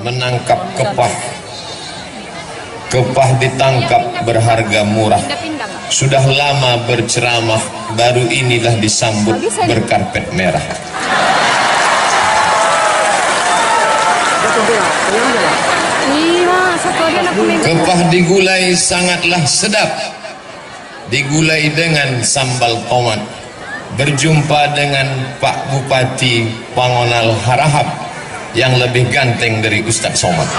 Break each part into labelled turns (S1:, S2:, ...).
S1: menangkap kepah. Kepah ditangkap berharga murah. Sudah lama berceramah, baru inilah disambut berkarpet merah. Kepah digulai sangatlah sedap, digulai dengan sambal tomat. Berjumpa dengan Pak Bupati Pangonal Harahap yang lebih ganteng dari Ustadz Somad.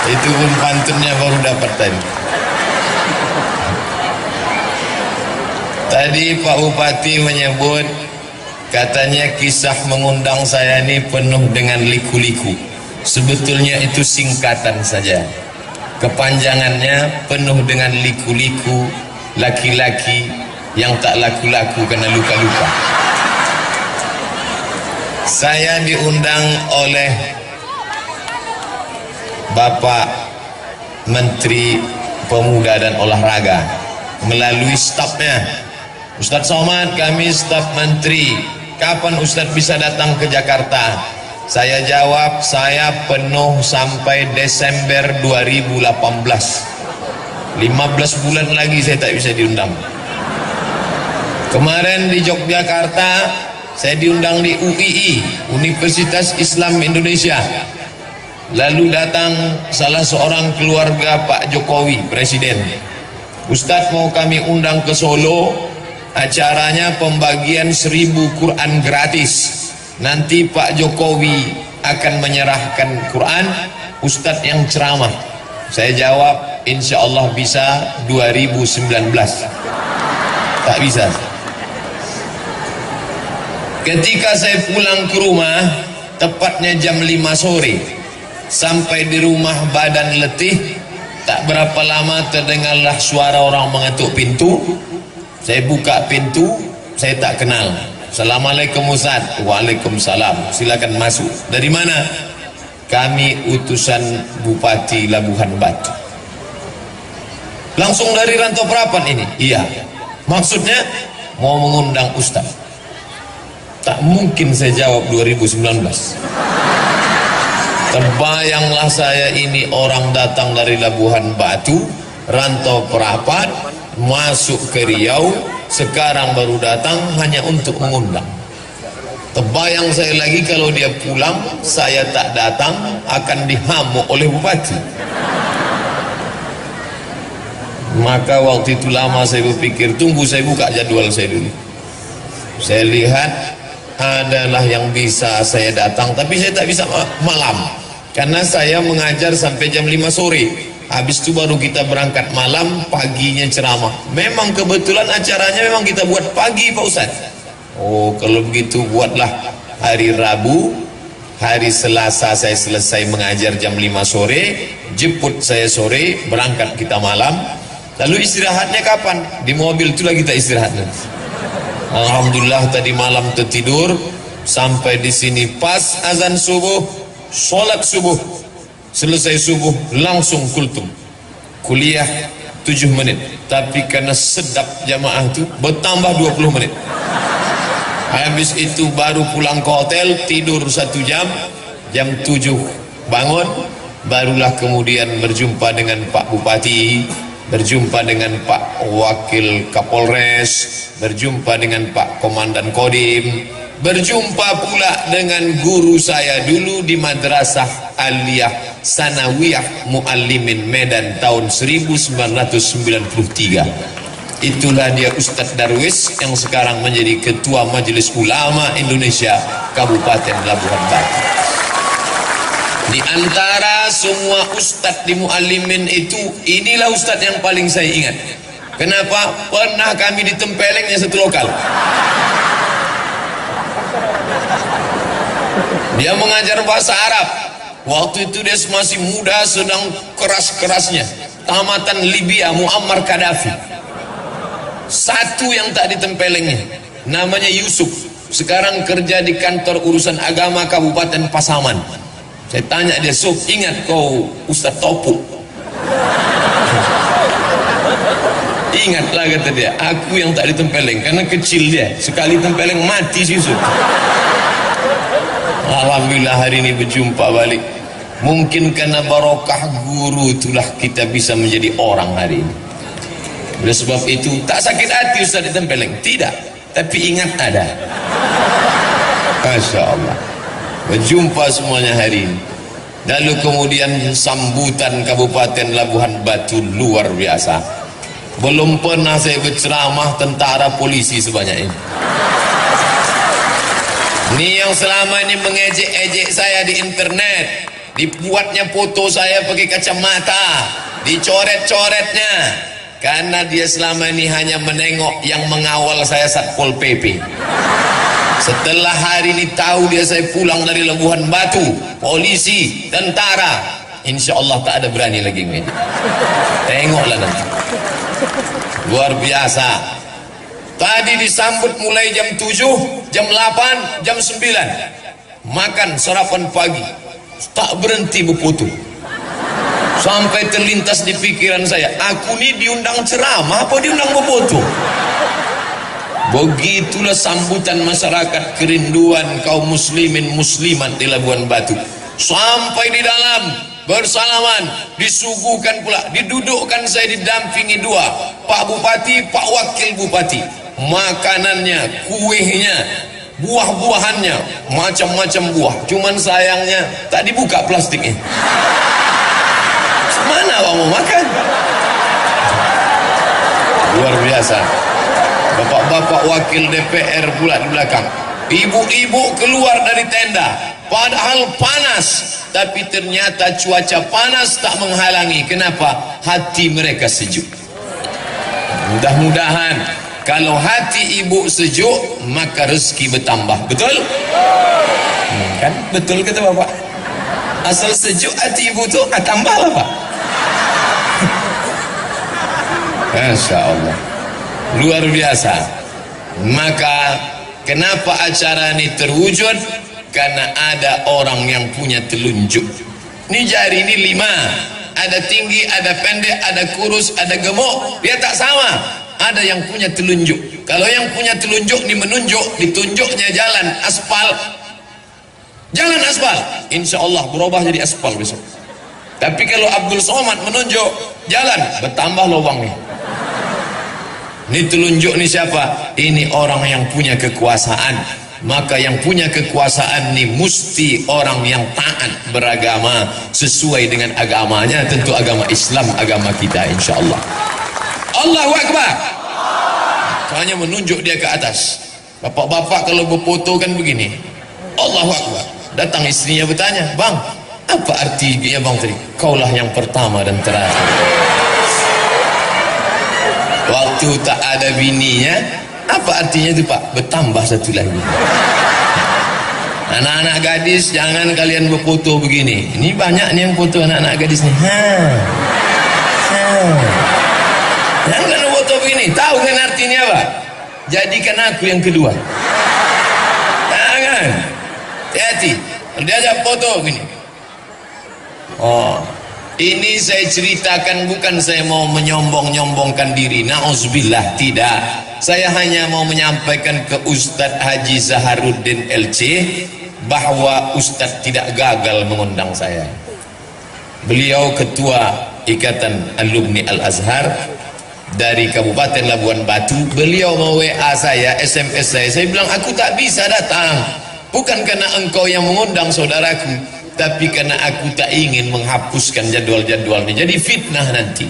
S1: Itu pun pantunnya baru dapat tadi. Tadi Pak Bupati menyebut, katanya kisah mengundang saya ini penuh dengan liku-liku. Sebetulnya itu singkatan saja. Kepanjangannya penuh dengan liku-liku, laki-laki yang tak laku-laku karena luka-luka. Saya diundang oleh Bapak Menteri Pemuda dan Olahraga melalui stafnya. Ustadz Somad, kami staf menteri, kapan Ustadz bisa datang ke Jakarta? Saya jawab, saya penuh sampai Desember 2018. 15 bulan lagi saya tak bisa diundang. Kemarin di Yogyakarta saya diundang di UII, Universitas Islam Indonesia. Lalu datang salah seorang keluarga Pak Jokowi, Presiden. Ustadz, mau kami undang ke Solo, acaranya pembagian 1000 Quran gratis. Nanti Pak Jokowi akan menyerahkan Quran, Ustadz yang ceramah. Saya jawab, insya Allah bisa 2019. Tak bisa. Ketika saya pulang ke rumah, tepatnya jam 5 sore, sampai di rumah badan letih, tak berapa lama terdengarlah suara orang mengetuk pintu. Saya buka pintu, saya tak kenal. Assalamualaikum Ustaz. Waalaikumsalam. Silakan masuk. Dari mana? Kami utusan Bupati Labuhan Batu. Langsung dari Rantau Prapan ini? Iya. Maksudnya mau mengundang Ustaz. Tak mungkin saya jawab 2019. Terbayanglah saya, ini orang datang dari Labuhan Batu, Rantau Prapan, masuk ke Riau, sekarang baru datang hanya untuk mengundang. Terbayang saya lagi kalau dia pulang, saya tak datang, akan dihamuk oleh Bupati. Maka waktu itu lama saya berpikir, tunggu saya buka jadwal saya dulu. Saya lihat adalah yang bisa saya datang, tapi saya tak bisa malam karena saya mengajar sampai jam 5 sore. Habis itu baru kita berangkat malam, paginya ceramah. Memang kebetulan acaranya memang kita buat pagi, Pak Ustaz. Oh, kalau begitu buatlah hari Rabu, hari Selasa saya selesai mengajar jam 5 sore, jemput saya sore, berangkat kita malam. Lalu istirahatnya kapan? Di mobil itulah kita istirahat nanti. Alhamdulillah tadi malam tertidur sampai di sini pas azan subuh, sholat subuh, selesai subuh langsung kultum. Kuliah 7 menit, tapi karena sedap jamaah itu bertambah 20 menit. Habis itu baru pulang ke hotel, tidur 1 jam, jam 7 bangun, barulah kemudian berjumpa dengan Pak Bupati, berjumpa dengan Pak Wakil Kapolres, berjumpa dengan Pak Komandan Kodim, berjumpa pula dengan guru saya dulu di Madrasah Aliyah Sanawiyah Muallimin Medan tahun 1993. Itulah dia Ustadz Darwis yang sekarang menjadi Ketua Majelis Ulama Indonesia Kabupaten Labuhan Batu. Di antara semua ustadz di Muallimin itu, inilah ustadz yang paling saya ingat. Kenapa? Pernah kami ditempelengnya satu lokal. Dia mengajar bahasa Arab. Waktu itu dia masih muda, sedang keras-kerasnya. Tamatan Libya, Muammar Gaddafi. Satu yang tak ditempelengnya, namanya Yusuf. Sekarang kerja di kantor urusan agama Kabupaten Pasaman. Saya tanya dia, Sob, ingat kau Ustadz Topu? Ingatlah, kata dia, aku yang tak ditempeleng karena kecil dia, sekali tempeleng mati si Yusuf. Alhamdulillah hari ini berjumpa balik. Mungkin karena barokah guru itulah kita bisa menjadi orang hari ini. Oleh sebab itu tak sakit hati Ustaz ditempeleng, tidak, tapi ingat ada. Masya Allah, berjumpa semuanya hari ini. Lalu kemudian sambutan Kabupaten Labuhan Batu luar biasa. Belum pernah saya berceramah tentara polisi sebanyak ini. Ini yang selama ini mengejek-ejek saya di internet, dibuatnya foto saya pakai kacamata, dicoret-coretnya, karena dia selama ini hanya menengok yang mengawal saya Satpol PP. Setelah hari ini tahu dia saya pulang dari Labuhan Batu, polisi, tentara, insya Allah tak ada berani lagi ngejek. Tengoklah nanti. Luar biasa. Tadi disambut mulai jam 7, jam 8, jam 9. Makan sarapan pagi, tak berhenti berfoto. Sampai terlintas di pikiran saya, aku ini diundang ceramah apa diundang berfoto? Begitulah sambutan masyarakat, kerinduan kaum muslimin muslimat di Labuhan Batu. Sampai di dalam bersalaman, disuguhkan pula, didudukkan saya didampingi dua, Pak Bupati, Pak Wakil Bupati. Makanannya, kuehnya, buah-buahannya, macam-macam buah. Cuman sayangnya tak dibuka plastiknya. Mana abang mau makan? Luar biasa. Bapak-bapak wakil DPR pula di belakang. Ibu-ibu keluar dari tenda, padahal panas, tapi ternyata cuaca panas tak menghalangi. Kenapa? Hati mereka sejuk. Mudah-mudahan kalau hati ibu sejuk, maka rezeki bertambah. Betul? Kan? Betul kata bapak. Asal sejuk hati ibu tu, tambahlah pak. Masya Allah, luar biasa. Maka kenapa acara ini terwujud? Karena ada orang yang punya telunjuk. Ini jari ini 5, ada tinggi, ada pendek, ada kurus, ada gemuk. Dia tak sama. Ada yang punya telunjuk. Kalau yang punya telunjuk ini menunjuk, ditunjuknya jalan aspal, jalan aspal, insya Allah berubah jadi aspal besok. Tapi kalau Abdul Somad menunjuk jalan, bertambah lubangnya. Ini telunjuk ni siapa? Ini orang yang punya kekuasaan. Maka yang punya kekuasaan ni mesti orang yang taat beragama sesuai dengan agamanya, tentu agama Islam, agama kita insya-Allah. Allahu Akbar. Hanya menunjuk dia ke atas. Bapak-bapak kalau berfoto kan begini. Allahu Akbar. Datang istrinya bertanya, "Bang, apa artinya bang tadi? Kaulah yang pertama dan terakhir." Waktu tak ada bininya, apa artinya itu pak? Bertambah satu lagi. Anak-anak gadis, jangan kalian berfoto begini. Ini banyak nih yang foto anak-anak gadis nih. Jangan kalian foto begini. Tahu kan artinya apa? Jadikan aku yang kedua. Jangan. Hati-hati. Kalau diajak foto begini. Oh. Ini saya ceritakan bukan saya mau menyombong-nyombongkan diri. Na'udzubillah, tidak. Saya hanya mau menyampaikan ke Ustadz Haji Zaharuddin LC bahwa Ustadz tidak gagal mengundang saya. Beliau ketua Ikatan Alumni Al-Azhar dari Kabupaten Labuhan Batu. Beliau mau WA saya, SMS saya bilang aku tak bisa datang. Bukan karena engkau yang mengundang saudaraku, tapi karena aku tak ingin menghapuskan jadwal-jadwal ini. Jadi fitnah nanti.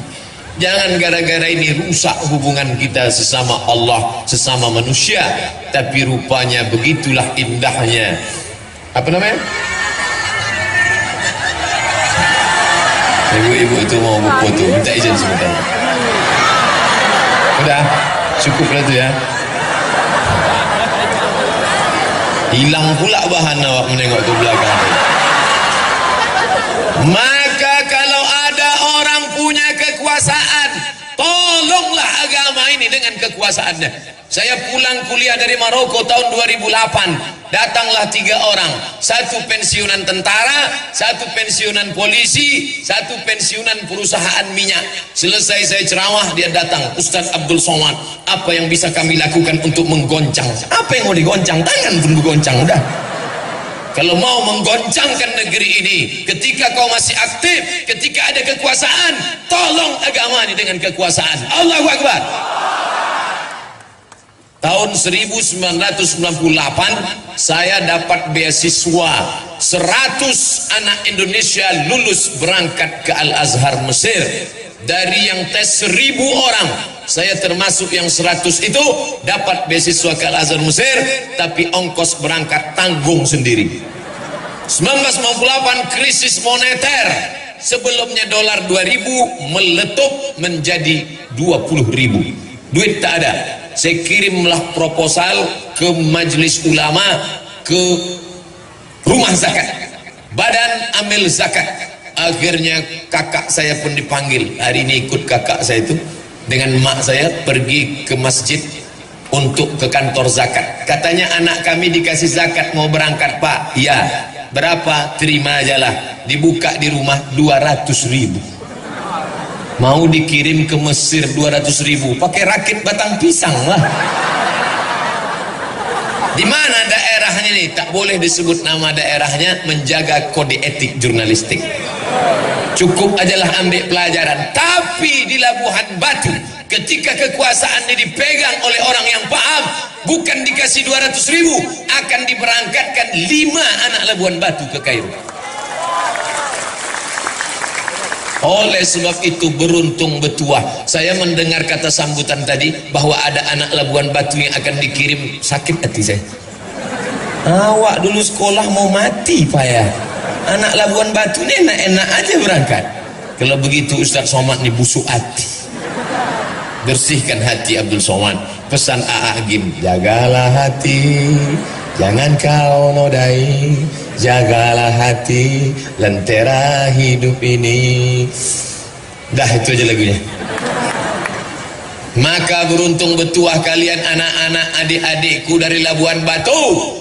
S1: Jangan gara-gara ini rusak hubungan kita sesama Allah, sesama manusia. Tapi rupanya begitulah indahnya. Apa namanya? Ibu-ibu itu mau berfoto, minta izin sebentar. Udah, cukup lah itu ya. Hilang pula bahan awak menengok ke belakang. Maka kalau ada orang punya kekuasaan, tolonglah agama ini dengan kekuasaannya. Saya pulang kuliah dari Maroko tahun 2008. Datanglah 3 orang, 1 pensiunan tentara, 1 pensiunan polisi, 1 pensiunan perusahaan minyak. Selesai saya ceramah, dia datang, Ustadz Abdul Somad, apa yang bisa kami lakukan untuk menggoncang? Apa yang mau digoncang? Tangan pun bergoncang, udah. Kalau mau menggoncangkan negeri ini, ketika kau masih aktif, ketika ada kekuasaan, tolong agama ini dengan kekuasaan. Allahu Akbar. Tahun 1998 saya dapat beasiswa 100 anak Indonesia lulus berangkat ke Al-Azhar Mesir. Dari yang tes 1000 orang, saya termasuk yang 100 itu dapat beasiswa ke Al-Azhar Mesir, tapi ongkos berangkat tanggung sendiri. 1998 krisis moneter, sebelumnya dolar 2000 meletup menjadi 20.000, duit tak ada. Saya kirimlah proposal ke majelis ulama, ke rumah zakat, badan amil zakat. Akhirnya kakak saya pun dipanggil. Hari ini ikut kakak saya itu dengan mak saya pergi ke masjid untuk ke kantor zakat. Katanya anak kami dikasih zakat mau berangkat, Pak. Ya, berapa? Terima aja lah. Dibuka di rumah 200.000. Mau dikirim ke Mesir 200.000, pakai rakit batang pisang lah. Di mana daerahnya nih? Tak boleh disebut nama daerahnya, menjaga kode etik jurnalistik. Cukup ajalah ambil pelajaran. Tapi di Labuhan Batu, ketika kekuasaan ini dipegang oleh orang yang paham, bukan dikasih 200.000, akan diberangkatkan 5 anak Labuhan Batu ke Kairo. Oleh sebab itu beruntung betuah. Saya mendengar kata sambutan tadi bahwa ada anak Labuhan Batu yang akan dikirim, sakit hati saya. Awak dulu sekolah mau mati Pak ya. Anak Labuhan Batu ini enak-enak aja berangkat. Kalau begitu Ustaz Somad ini busuk hati. Bersihkan hati Abdul Somad. Pesan A.A. Gim, jagalah hati, jangan kau nodai. Jagalah hati, lentera hidup ini. Dah, itu aja lagunya. Maka beruntung betuah kalian anak-anak adik-adikku dari Labuhan Batu.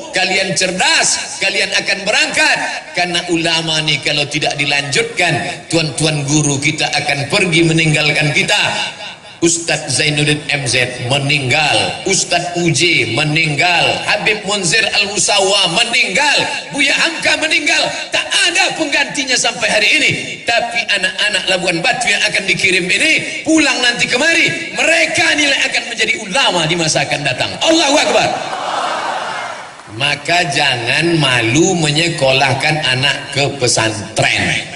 S1: Kalian cerdas, kalian akan berangkat. Karena ulama nih kalau tidak dilanjutkan, tuan-tuan guru kita akan pergi meninggalkan kita. Ustadz Zainuddin MZ meninggal, Ustadz UJ meninggal, Habib Munzir Al-Musawa meninggal, Buya Hamka meninggal. Tak ada penggantinya sampai hari ini. Tapi anak-anak Labuhan Batu yang akan dikirim ini pulang nanti kemari, mereka nilai akan menjadi ulama di masa akan datang. Allahu Akbar. Maka jangan malu menyekolahkan anak ke pesantren.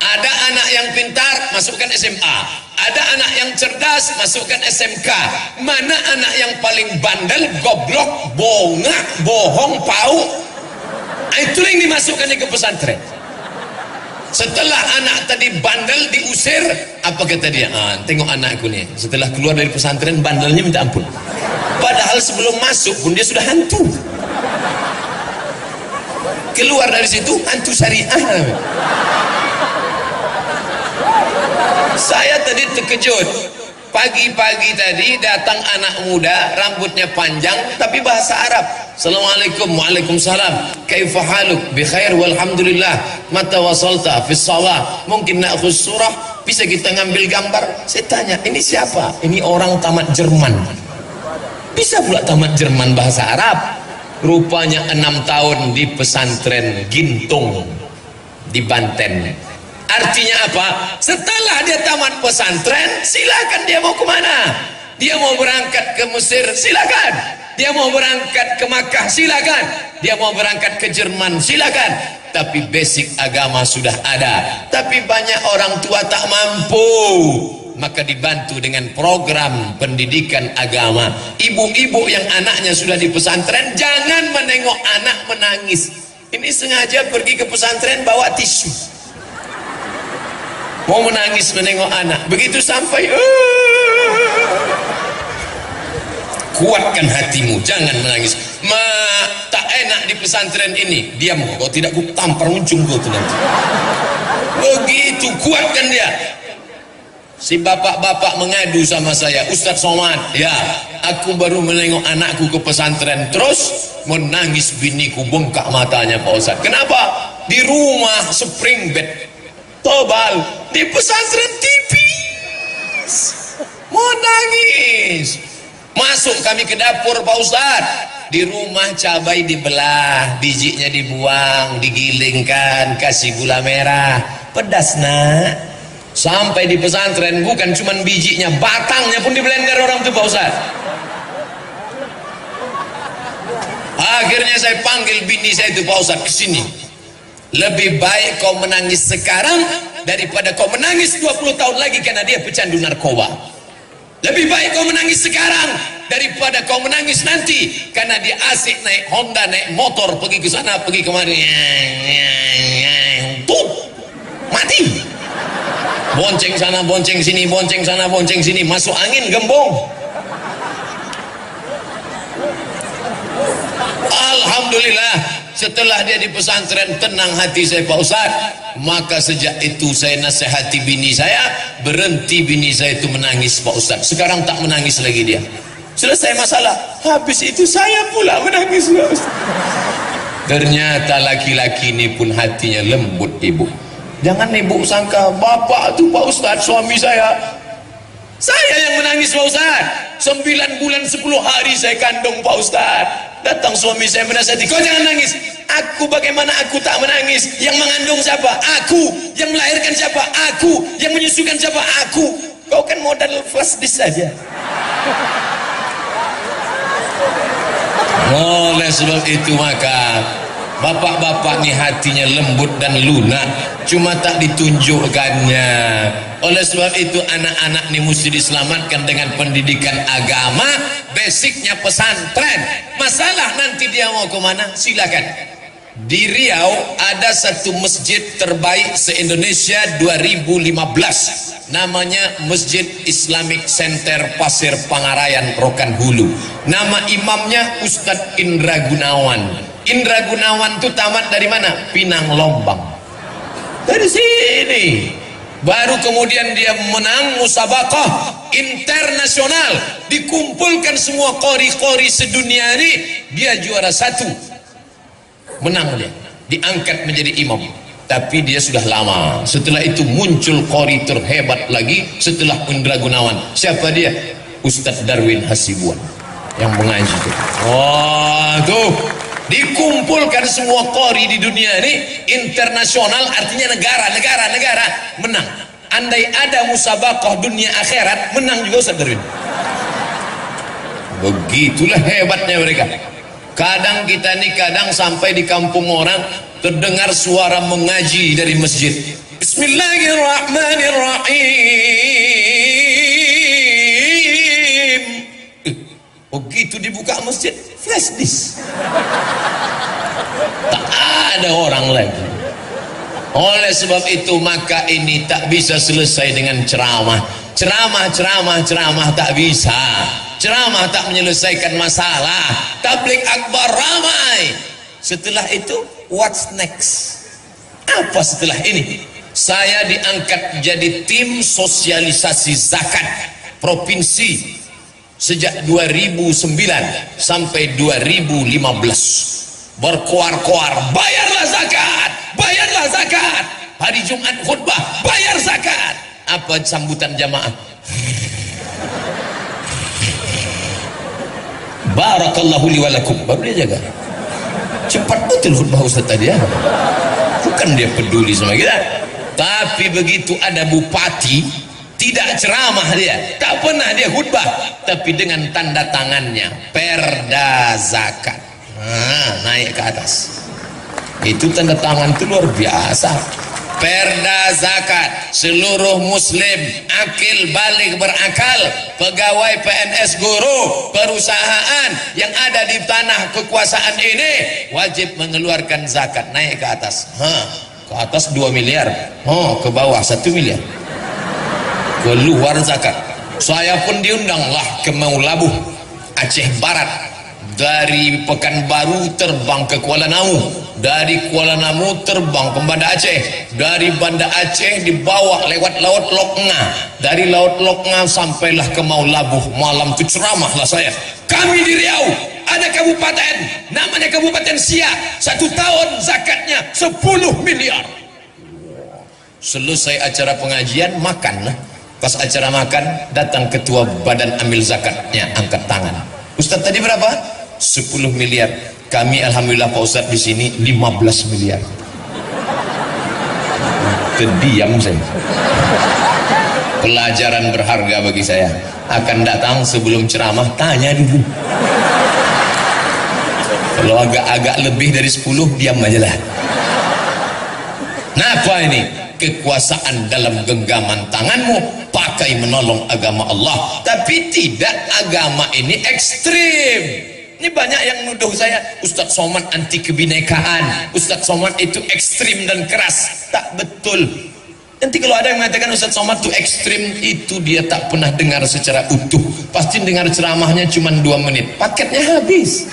S1: Ada anak yang pintar, masukkan SMA. Ada anak yang cerdas, masukkan SMK. Mana anak yang paling bandel, goblok, bongak, bohong, pau? Itu yang dimasukkannya ke pesantren. Setelah anak tadi bandel diusir, apa kata dia? Tengok anakku nih, setelah keluar dari pesantren bandelnya minta ampun. Padahal sebelum masuk pun dia sudah hantu. Keluar dari situ hantu syariah. Saya tadi terkejut. Pagi-pagi tadi datang anak muda, rambutnya panjang tapi bahasa Arab. Assalamualaikum, waalaikumsalam. Kaifa haluk? Bi khair walhamdulillah. Mata wasalta fi shalah. Mungkin na'khudz surah. Bisa kita ngambil gambar? Saya tanya, ini siapa? Ini orang tamat Jerman. Bisa pula tamat Jerman bahasa Arab. Rupanya 6 tahun di pesantren Gintung di Banten. Artinya apa? Setelah dia tamat pesantren, silakan dia mau kemana. Dia mau berangkat ke Mesir, silakan. Dia mau berangkat ke Makkah, silakan. Dia mau berangkat ke Jerman, silakan. Tapi basic agama sudah ada. Tapi banyak orang tua tak mampu. Maka dibantu dengan program pendidikan agama. Ibu-ibu yang anaknya sudah di pesantren, jangan menengok anak menangis. Ini sengaja pergi ke pesantren bawa tisu. Mau menangis menengok anak. Begitu sampai, kuatkan hatimu, jangan menangis. Tak enak di pesantren ini, diam. Kalau tidak ku tampar ujung kau tu nanti. Begitu, kuatkan dia. Si bapak-bapak mengadu sama saya, Ustaz Somad, ya, aku baru menengok anakku ke pesantren, terus menangis, biniku bengkak matanya Pak Ustaz. Kenapa? Di rumah spring bed tobal, di pesantren tipis, mau nangis. Masuk kami ke dapur Pak Ustaz, di rumah cabai dibelah, bijinya dibuang, digilingkan, kasih gula merah, pedas nak. Sampai di pesantren bukan cuman bijinya, batangnya pun diblender orang tuh Pak Ustaz. Akhirnya saya panggil bini saya itu, Pak Ustaz, kesini. Lebih baik kau menangis sekarang daripada kau menangis 20 tahun lagi karena dia pecandu narkoba. Lebih baik kau menangis sekarang daripada kau menangis nanti karena dia asik naik Honda, naik motor, pergi ke sana, pergi kemari. Tuh, mati. Bonceng sana, bonceng sini, bonceng sana, bonceng sini, masuk angin gembong. Alhamdulillah, setelah dia di pesantren tenang hati saya Pak Ustaz. Maka sejak itu saya nasihati bini saya, berhenti bini saya itu menangis Pak Ustaz. Sekarang tak menangis lagi dia. Selesai masalah. Habis itu saya pula menangis Pak Ustaz. Ternyata laki-laki ini pun hatinya lembut ibu. Jangan ibu sangka bapak tu Pak Ustaz suami saya. Saya yang menangis Pak Ustaz. 9 bulan 10 hari saya kandung Pak Ustaz. Datang suami saya menasihati, kau jangan nangis. Aku, bagaimana aku tak menangis? Yang mengandung siapa? Aku. Yang melahirkan siapa? Aku. Yang menyusukan siapa? Aku. Kau kan modal flash disk saja. Oleh sebab itu maka bapak-bapak ni hatinya lembut dan lunak, cuma tak ditunjukkannya. Oleh sebab itu anak-anak ni mesti diselamatkan dengan pendidikan agama, basicnya pesantren. Masalah nanti dia mau ke mana, silakan. Di Riau ada satu masjid terbaik se-Indonesia 2015, namanya Masjid Islamic Center Pasir Pangarayan Rokan Hulu. Nama imamnya Ustadz Indra Gunawan. Indra Gunawan itu tamat dari mana? Pinang Lombang. Dari sini. Baru kemudian dia menang musabaqah internasional, dikumpulkan semua qori-qori sedunia ini, dia juara 1. Menang dia, diangkat menjadi imam. Tapi dia sudah lama. Setelah itu muncul qori terhebat lagi setelah Indra Gunawan. Siapa dia? Ustadz Darwin Hasibuan yang mengaji itu. Oh, tuh dikumpulkan semua qori di dunia ini internasional, artinya negara menang. Andai ada musabaqah dunia akhirat, menang juga Ustaz Darwin. Begitulah hebatnya mereka. Kadang kita nih, kadang sampai di kampung orang terdengar suara mengaji dari masjid. Bismillahirrahmanirrahim. Begitu dibuka masjid, flash disk. Tak ada orang lagi. Oleh sebab itu maka ini tak bisa selesai dengan ceramah. Ceramah tak bisa. Ceramah tak menyelesaikan masalah. Tabligh akbar ramai. Setelah itu what's next? Apa setelah ini? Saya diangkat jadi tim sosialisasi zakat provinsi sejak 2009 sampai 2015. Berkoar-koar, bayarlah zakat. Hari Jumat khutbah, bayar zakat. Apa sambutan jamaah? Barakallahu li walakum. Baru dia jaga. Cepat betul khutbah Ustaz tadi ya. Bukan dia peduli sama kita. Tapi begitu ada bupati, tidak ceramah dia, tak pernah dia khutbah, tapi dengan tanda tangannya perda zakat. Naik ke atas. Itu tanda tangan itu luar biasa. Perda zakat, seluruh muslim akil balik berakal, pegawai PNS, guru, perusahaan yang ada di tanah kekuasaan ini wajib mengeluarkan zakat. Naik ke atas. Ke atas 2 miliar. Ke bawah 1 miliar. Keluar zakat. Saya pun diundanglah ke Maulabuh, Aceh Barat. Dari Pekanbaru terbang ke Kuala Namu, dari Kuala Namu terbang ke Banda Aceh, dari Banda Aceh dibawa lewat Laut Loknga, dari Laut Loknga sampailah ke Maulabuh. Malam itu ceramahlah saya. Kami di Riau ada kabupaten namanya Kabupaten Siak, 1 tahun zakatnya 10 miliar. Selesai acara pengajian, makanlah. Pas acara makan, datang ketua badan amil zakatnya, angkat tangan. Ustaz tadi berapa? 10 miliar. Kami alhamdulillah Pak Ustadz di sini 15 miliar. Terdiam saya. Pelajaran berharga bagi saya. Akan datang sebelum ceramah, tanya dulu. Kalau agak-agak lebih dari 10, diam aja lah. Nah, apa ini? Kekuasaan dalam genggaman tanganmu, pakai menolong agama Allah. Tapi tidak, agama ini ekstrim. Ini banyak yang nuduh saya, Ustadz Somad anti kebinekaan, Ustadz Somad itu ekstrim dan keras. Tak betul. Nanti kalau ada yang mengatakan Ustadz Somad itu ekstrim, itu dia tak pernah dengar secara utuh. Pasti dengar ceramahnya cuma 2 menit, paketnya habis.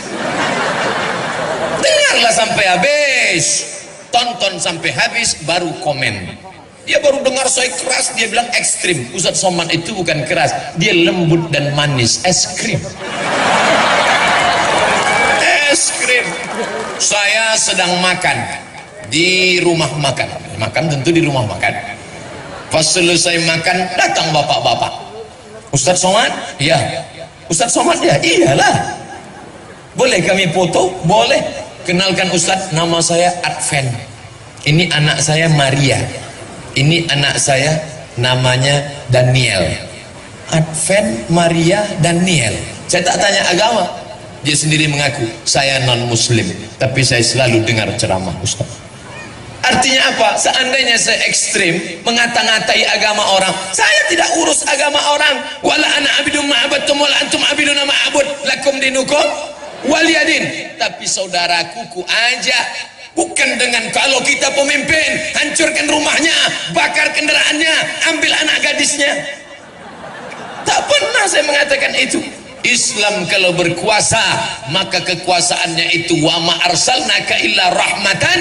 S1: Dengarlah sampai habis, tonton sampai habis, baru komen. Dia baru dengar saya keras, dia bilang ekstrim. Ustadz Somad itu bukan keras, dia lembut dan manis, es krim. Es krim. Saya sedang makan di rumah makan, tentu di rumah makan. Pas selesai makan, datang bapak-bapak. Ustadz Somad? Ya. Ustadz Somad? Ya, iyalah. Boleh kami foto? Boleh. Kenalkan Ustadz, nama saya Adven. Ini anak saya Maria. Ini anak saya namanya Daniel. Adven, Maria, Daniel. Saya tak tanya agama. Dia sendiri mengaku, saya non muslim, tapi saya selalu dengar ceramah Ustadz. Artinya apa? Seandainya saya ekstrim mengata-ngatai agama orang, saya tidak urus agama orang. Wala ana abidun ma'abadtum wala antum abiduna ma'abud lakum dinukum waliyadin. Tapi saudaraku ku ajak, bukan dengan kalau kita pemimpin hancurkan rumahnya, bakar kendaraannya, ambil anak gadisnya. Tak pernah saya mengatakan itu. Islam kalau berkuasa, maka kekuasaannya itu wa ma arsalnaka illa rahmatan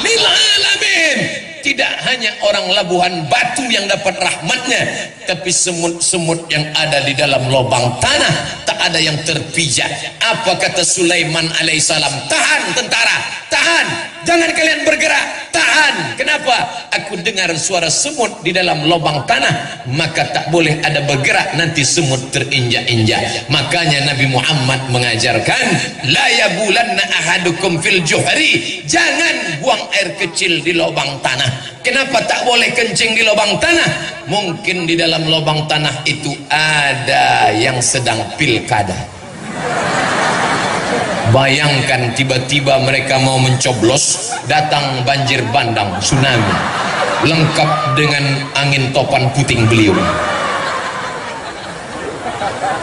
S1: lil alamin. Tidak hanya orang Labuhan Batu yang dapat rahmatnya, tapi semut-semut yang ada di dalam lubang tanah tak ada yang terpijak. Apa kata Sulaiman alaihissalam? Tahan tentara, tahan, jangan kalian bergerak, tahan. Kenapa? Aku dengar suara semut di dalam lubang tanah, maka tak boleh ada bergerak, nanti semut terinjak-injak. Makanya Nabi Muhammad mengajarkan, la yabulanna ahadukum fil juhri, jangan buang air kecil di lubang tanah. Kenapa tak boleh kencing di lubang tanah? Mungkin di dalam lubang tanah itu ada yang sedang pilkada. Bayangkan tiba-tiba mereka mau mencoblos, datang banjir bandang, tsunami, lengkap dengan angin topan puting beliung.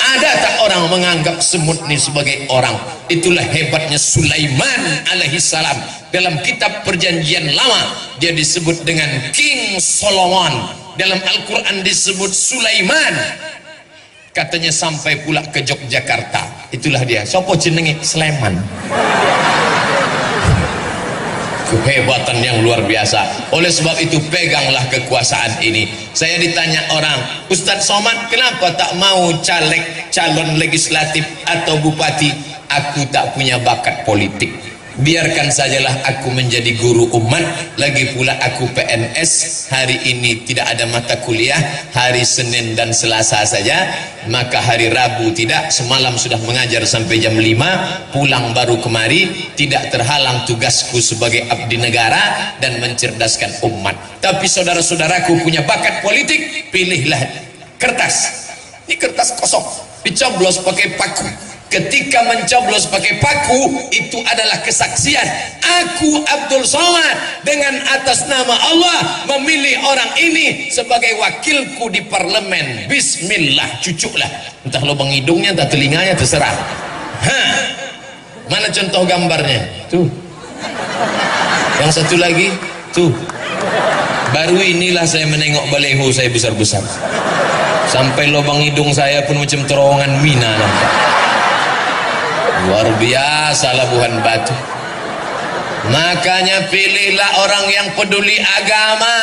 S1: Ada tak orang menganggap semut ini sebagai orang? Itulah hebatnya Sulaiman alaihissalam. Dalam kitab perjanjian lama dia disebut dengan King Solomon, dalam Al-Quran disebut Sulaiman. Katanya sampai pula ke Yogyakarta, itulah dia. Sopo jenenge? Sleman. Kehebatan yang luar biasa. Oleh sebab itu peganglah kekuasaan ini. Saya ditanya orang, Ustadz Somad kenapa tak mau caleg, calon legislatif atau bupati? Aku tak punya bakat politik. Biarkan sajalah aku menjadi guru umat. Lagi pula aku PNS. Hari ini tidak ada mata kuliah, hari Senin dan Selasa saja, maka hari Rabu tidak. Semalam sudah mengajar sampai jam 5, pulang baru kemari. Tidak terhalang tugasku sebagai abdi negara dan mencerdaskan umat. Tapi saudara-saudaraku punya bakat politik, pilihlah kertas. Ini kertas kosong, dicoblos pakai paku. Ketika mencoblos pakai paku, itu adalah kesaksian. Aku Abdul Somad dengan atas nama Allah memilih orang ini sebagai wakilku di parlemen. Bismillah, cucuklah. Entah lubang hidungnya, entah telinganya, terserah. Mana contoh gambarnya? Tuh. Yang satu lagi, tuh. Baru inilah saya menengok baleho saya besar-besar. Sampai lubang hidung saya pun macam terowongan mina nampak. Luar biasa Labuhan Batu. Makanya pilihlah orang yang peduli agama.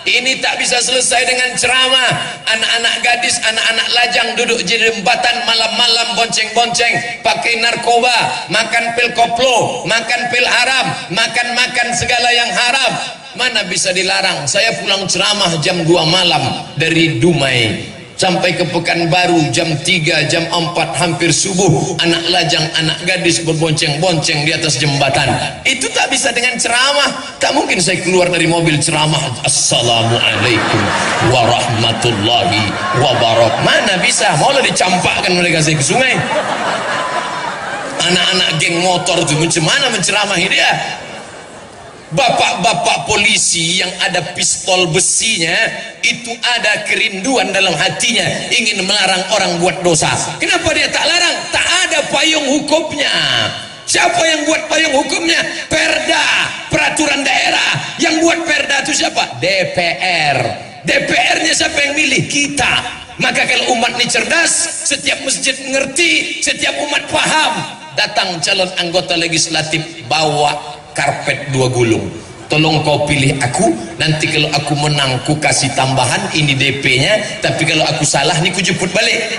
S1: Ini tak bisa selesai dengan ceramah. Anak-anak gadis, anak-anak lajang duduk di jembatan malam-malam bonceng-bonceng, pakai narkoba, makan pil koplo, makan pil haram, makan segala yang haram. Mana bisa dilarang? Saya pulang ceramah jam 2 malam dari Dumai. sampai ke Pekanbaru jam 3, jam 4 hampir subuh, anak lajang, anak gadis berbonceng-bonceng di atas jembatan. Itu tak bisa dengan ceramah. Tak mungkin saya keluar dari mobil ceramah, assalamualaikum warahmatullahi wabarakatuh. Mana bisa, maulah dicampakkan mereka saya ke sungai. Anak-anak geng motor itu macam mana menceramahi dia? Bapak-bapak polisi yang ada pistol besinya itu ada kerinduan dalam hatinya, ingin melarang orang buat dosa. Kenapa dia tak larang? Tak ada payung hukumnya. Siapa yang buat payung hukumnya? Perda, peraturan daerah. Yang buat perda itu siapa? DPR. DPR-nya siapa yang milih? Kita. Maka kalau umat ini cerdas, setiap masjid mengerti, setiap umat paham. Datang calon anggota legislatif, bawa karpet 2 gulung. Tolong kau pilih aku, nanti kalau aku menang ku kasih tambahan, ini DP-nya, tapi kalau aku salah nih ku jemput balik.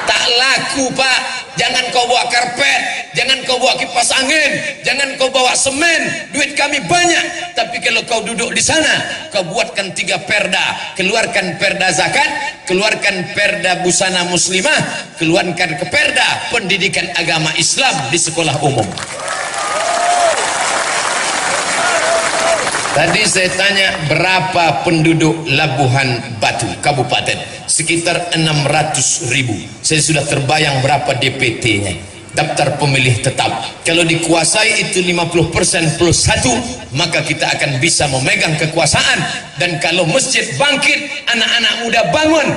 S1: Tak laku, Pak. Jangan kau bawa karpet, jangan kau bawa kipas angin, jangan kau bawa semen, duit kami banyak. Tapi kalau kau duduk di sana, kau buatkan 3 perda, keluarkan perda zakat, keluarkan perda busana muslimah, keluarkan ke perda pendidikan agama Islam di sekolah umum. Tadi saya tanya berapa penduduk Labuhan Batu Kabupaten, sekitar 600.000. Saya sudah terbayang berapa DPT-nya, daftar pemilih tetap. Kalau dikuasai itu 50% plus 1, maka kita akan bisa memegang kekuasaan. Dan kalau masjid bangkit, anak-anak muda bangun,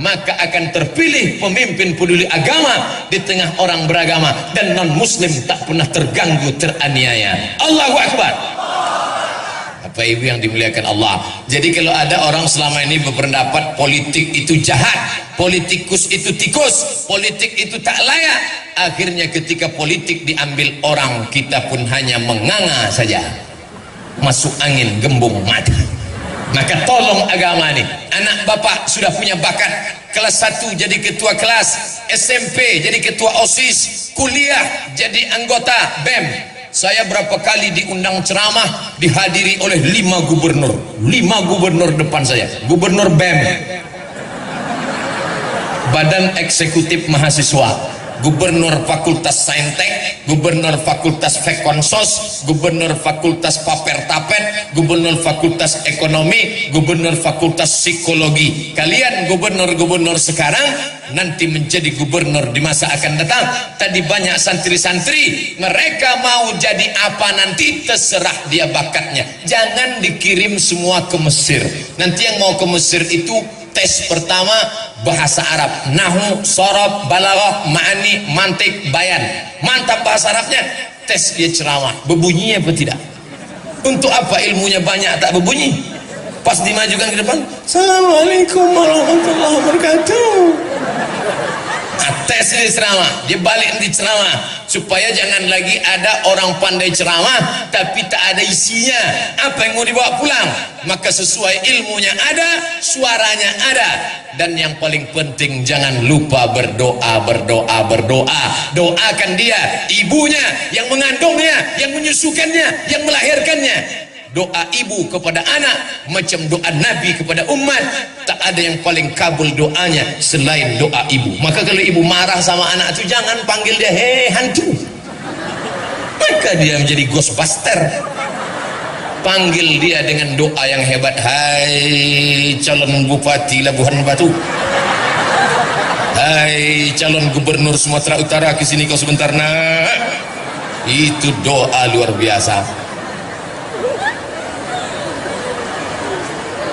S1: maka akan terpilih pemimpin peduli agama di tengah orang beragama, dan non muslim tak pernah terganggu, teraniaya. Allahu Akbar. Bapak Ibu yang dimuliakan Allah. Jadi kalau ada orang selama ini berpendapat politik itu jahat, politikus itu tikus, politik itu tak layak, akhirnya ketika politik diambil orang, kita pun hanya menganga saja, masuk angin gembung mati. Maka tolong agama ini. Anak bapak sudah punya bakat, kelas 1 jadi ketua kelas, SMP jadi ketua OSIS, kuliah jadi anggota BEM. Saya berapa kali diundang ceramah, dihadiri oleh 5 gubernur. 5 gubernur depan saya. Gubernur BEM, Badan Eksekutif Mahasiswa, Gubernur Fakultas Saintek, Gubernur Fakultas Fekonsos, Gubernur Fakultas Paper-Tapet, Gubernur Fakultas Ekonomi, Gubernur Fakultas Psikologi. Kalian gubernur-gubernur sekarang nanti menjadi gubernur di masa akan datang. Tadi banyak santri-santri, mereka mau jadi apa nanti terserah dia bakatnya. Jangan dikirim semua ke Mesir. Nanti yang mau ke Mesir itu tes pertama bahasa Arab, nahu, sorob, balaghah, ma'ani, mantik, bayan. Mantap bahasa Arabnya, tes dia ceramah, berbunyi apa tidak? Untuk apa ilmunya banyak tak berbunyi? Pas dimajukan ke depan, assalamualaikum warahmatullahi wabarakatuh. Tes di ceramah, dia balik di ceramah, supaya jangan lagi ada orang pandai ceramah tapi tak ada isinya. Apa yang mau dibawa pulang? Maka sesuai ilmunya ada, suaranya ada. Dan yang paling penting, jangan lupa berdoa, berdoa, berdoa. Doakan dia, ibunya, yang mengandungnya, yang menyusukannya, yang melahirkannya. Doa ibu kepada anak macam doa Nabi kepada umat. Tak ada yang paling kabul doanya selain doa ibu. Maka kalau ibu marah sama anak itu, jangan panggil dia hei hantu, maka dia menjadi ghostbuster. Panggil dia dengan doa yang hebat. Hai calon bupati Labuhan Batu, hai calon gubernur Sumatera Utara, kesini kau sebentar nak. Itu doa luar biasa.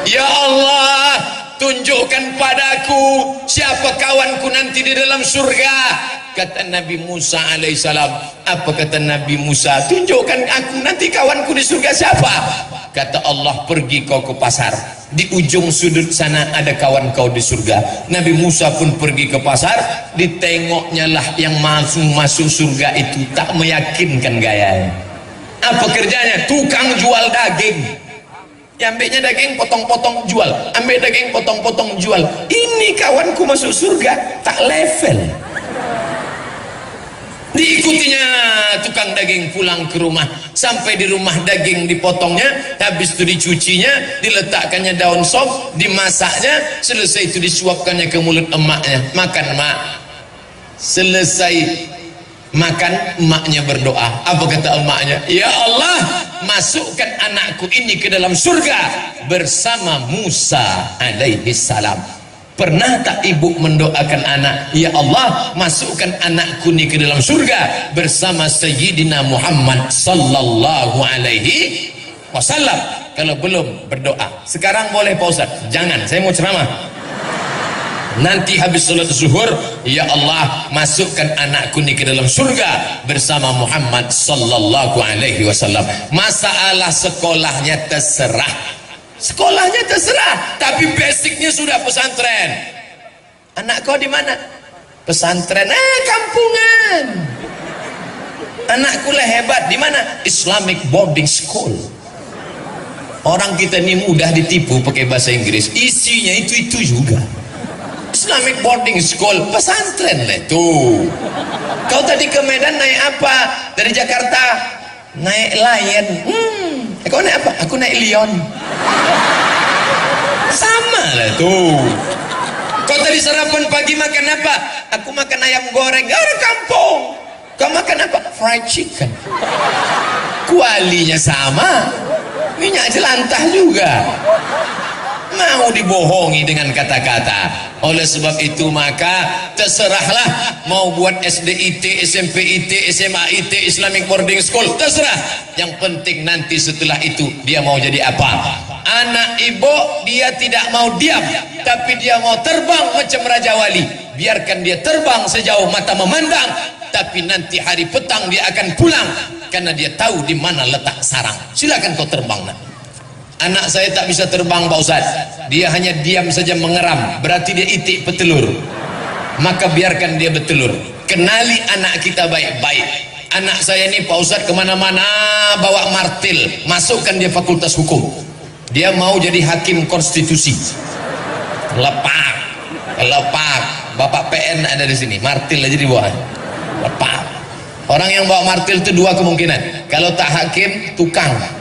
S1: Ya Allah, tunjukkan padaku siapa kawanku nanti di dalam surga. Kata Nabi Musa alaihissalam. Apa kata Nabi Musa? Tunjukkan aku nanti kawanku di surga siapa? Kata Allah, pergi kau ke pasar, di ujung sudut sana ada kawan kau di surga. Nabi Musa pun pergi ke pasar, ditengoknya lah yang masuk surga itu tak meyakinkan gayanya. Apa kerjanya? Tukang jual daging. Ambilnya daging, potong-potong jual, ambil daging, potong-potong jual. Ini kawanku masuk surga, tak level. Diikutinya tukang daging pulang ke rumah, sampai di rumah daging dipotongnya, habis itu dicucinya, diletakkannya daun sop, dimasaknya, selesai itu disuapkannya ke mulut emaknya. Makan emak. Selesai makan, emaknya berdoa. Apa kata emaknya? Ya Allah, masukkan anakku ini ke dalam surga bersama Musa alaihi salam. Pernah tak ibu mendoakan anak, ya Allah, masukkan anakku ini ke dalam surga bersama Sayyidina Muhammad sallallahu alaihi wasallam? Kalau belum, berdoa. Sekarang boleh Pak Ustaz? Jangan, saya mau ceramah. Nanti habis salat zuhur, ya Allah, masukkan anakku ini ke dalam surga bersama Muhammad sallallahu alaihi wasallam. Masalah sekolahnya terserah. Sekolahnya terserah, tapi basicnya sudah pesantren. Anak kau di mana? Pesantren. Kampungan. Anakku lah hebat. Di mana? Islamic boarding school. Orang kita ini mudah ditipu pakai bahasa Inggris. Isinya itu juga. Islamic boarding school, pesantren lah itu. Kau tadi ke Medan naik apa? Dari Jakarta naik Lion. Kau naik apa? Aku naik Lion. Sama lah tuh. Kau tadi sarapan pagi makan apa? Aku makan ayam goreng. Orang kampung. Kau makan apa? Fried chicken. Kualinya sama, minyak jelantah juga. Mau dibohongi dengan kata-kata. Oleh sebab itu maka terserahlah, mau buat SDIT, SMPIT, SMAIT, Islamic Boarding School, terserah. Yang penting nanti setelah itu dia mau jadi apa. Anak ibu dia tidak mau diam, tapi dia mau terbang macam Raja Wali. Biarkan dia terbang sejauh mata memandang, tapi nanti hari petang dia akan pulang, karena dia tahu di mana letak sarang. Silakan kau terbang nak. Anak saya tak bisa terbang Pak Ustaz, dia hanya diam saja mengeram, berarti dia itik petelur. Maka biarkan dia bertelur. Kenali anak kita baik-baik. Anak saya ini Pak Ustaz kemana-mana bawa martil, masukkan dia fakultas hukum. Dia mau jadi hakim konstitusi. Lepak, lepak. Bapak PN ada di sini, martil aja dibawa. Lepak. Orang yang bawa martil itu dua kemungkinan. Kalau tak hakim, tukang.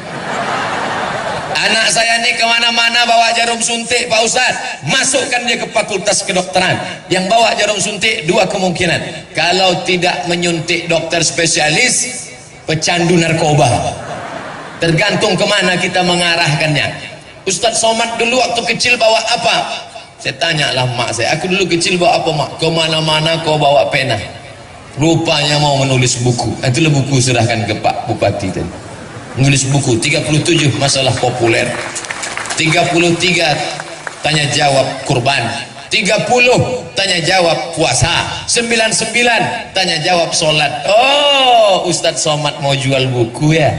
S1: Anak saya ini kemana-mana bawa jarum suntik Pak Ustaz, masukkan dia ke fakultas kedokteran. Yang bawa jarum suntik dua kemungkinan. Kalau tidak menyuntik dokter spesialis, pecandu narkoba. Tergantung kemana kita mengarahkannya. Ustaz Somad dulu waktu kecil bawa apa? Saya tanyalah mak saya, aku dulu kecil bawa apa mak? Kemana-mana kau bawa pena. Rupanya mau menulis buku. Itulah buku, serahkan ke Pak Bupati tadi. Menulis buku 37 masalah populer, 33 tanya jawab kurban, 30 tanya jawab puasa, 99 tanya jawab sholat. Oh, Ustadz Somad mau jual buku ya?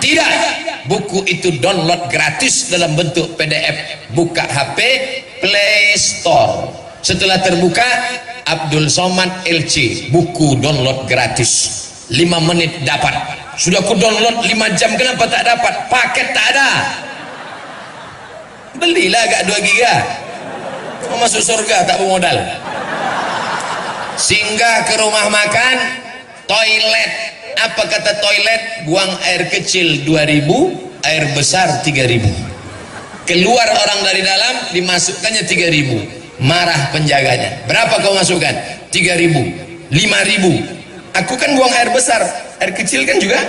S1: Tidak, buku itu download gratis dalam bentuk PDF. Buka HP, Play Store. Setelah terbuka, Abdul Somad LC, buku download gratis. 5 menit dapat. Sudah ku download 5 jam, kenapa tak dapat? Paket tak ada. Belilah agak 2 giga. Mau masuk surga tak bermodal. Singgah ke rumah makan, toilet. Apa kata toilet? Buang air kecil 2000, air besar 3000. Keluar orang dari dalam, dimasukkannya 3000. Marah penjaganya. Berapa kau masukkan? 3000, 5000. Aku kan buang air besar, air kecil kan juga.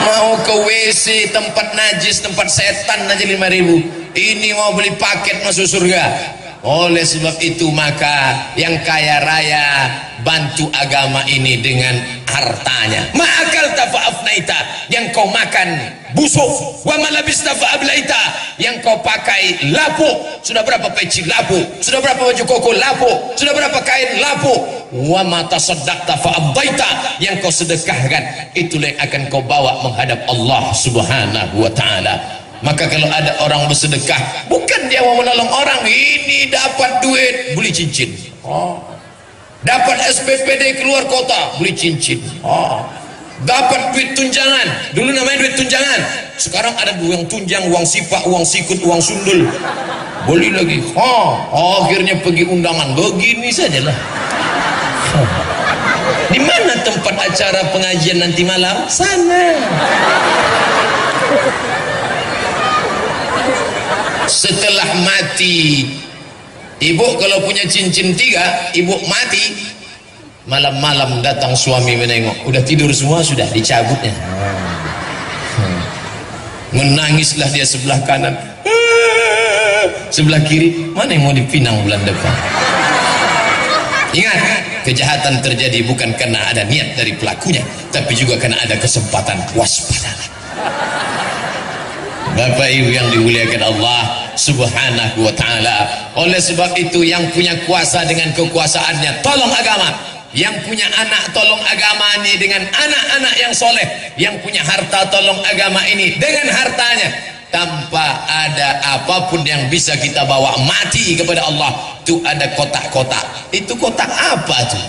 S1: Mau ke WC, tempat najis, tempat setan aja 5000. Ini mau beli paket masuk surga. Oleh sebab itu maka yang kaya raya bantu agama ini dengan hartanya. Ma'akal tafa'afnaita, yang kau makan busuk. Wa malabista fa'ablaita, yang kau pakai lapuk. Sudah berapa peci lapuk? Sudah berapa baju koko lapuk? Sudah berapa kain lapuk? Wa mata saddaqta fa'abdaita, yang kau sedekahkan itulah yang akan kau bawa menghadap Allah subhanahu wa ta'ala. Maka kalau ada orang bersedekah, bukan dia mau menolong orang, ini dapat duit beli cincin, dapat SPPD keluar kota beli cincin, dapat duit tunjangan. Dulu namanya duit tunjangan, sekarang ada uang tunjang, uang sipak, uang sikut, uang sundul. beli lagi, akhirnya pergi undangan, begini sajalah. Di mana tempat acara pengajian nanti malam? Sana. Setelah mati, ibu kalau punya cincin 3, ibu mati, malam-malam datang suami menengok, udah tidur semua, sudah dicabutnya. Menangislah dia sebelah kanan, sebelah kiri, mana yang mau dipinang bulan depan. Ingat, kejahatan terjadi bukan karena ada niat dari pelakunya, tapi juga karena ada kesempatan. Waspadalah. Bapak Ibu yang dimuliakan Allah Subhanahu wa ta'ala. Oleh sebab itu, yang punya kuasa dengan kekuasaannya tolong agama, yang punya anak tolong agama ini dengan anak-anak yang soleh, yang punya harta tolong agama ini dengan hartanya. Tanpa ada apapun yang bisa kita bawa mati kepada Allah, itu ada kotak-kotak. Itu kotak apa tuh?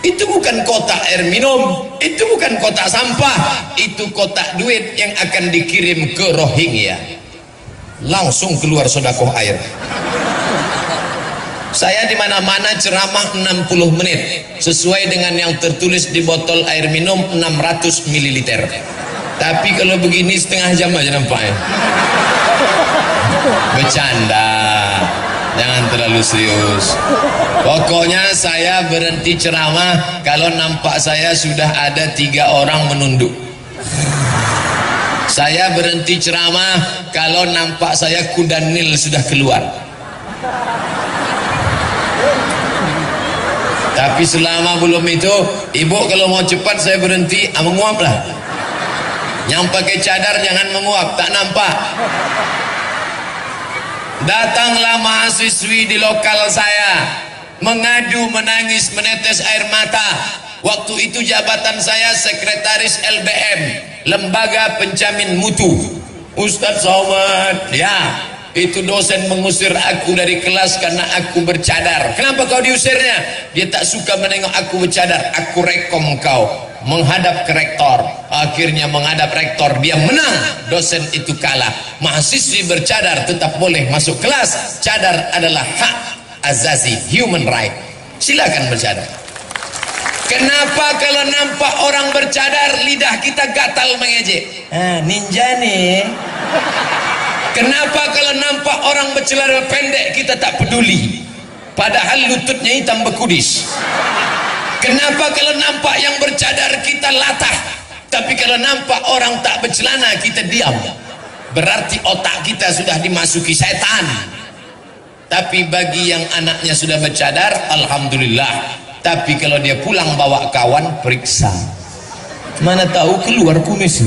S1: Itu bukan kotak air minum, itu bukan kotak sampah, itu kotak duit yang akan dikirim ke Rohingya. Langsung keluar sedekah air. Saya di mana-mana ceramah 60 menit sesuai dengan yang tertulis di botol air minum 600 ml. Tapi kalau begini setengah jam aja nampaknya. Bercanda, jangan terlalu serius. Pokoknya saya berhenti ceramah kalau nampak saya sudah ada 3 orang menunduk. Saya berhenti ceramah kalau nampak saya kuda Nil sudah keluar. Tapi selama belum itu, ibu kalau mau cepat saya berhenti, menguap lah. Yang pakai cadar jangan menguap, tak nampak. Datanglah mahasiswi di lokal saya, mengadu, menangis, menetes air mata. Waktu itu jabatan saya sekretaris LBM, Lembaga Penjamin Mutu. Ustadz Somad, ya, itu dosen mengusir aku dari kelas karena aku bercadar. Kenapa kau diusirnya? Dia tak suka menengok aku bercadar. Aku rekom kau menghadap ke rektor. Akhirnya menghadap rektor, dia menang, dosen itu kalah. Mahasiswi bercadar tetap boleh masuk kelas. Cadar adalah hak azazi, human right. Silakan bercadar. Kenapa kalau nampak orang bercadar lidah kita gatal mengejek? Ninja nih. Kenapa kalau nampak orang bercelana pendek kita tak peduli, padahal lututnya hitam bekudis? Kenapa kalau nampak yang bercadar kita latah, tapi kalau nampak orang tak bercelana kita diam? Berarti otak kita sudah dimasuki setan. Tapi bagi yang anaknya sudah bercadar, alhamdulillah. Tapi kalau dia pulang bawa kawan, periksa, mana tahu keluar kumis.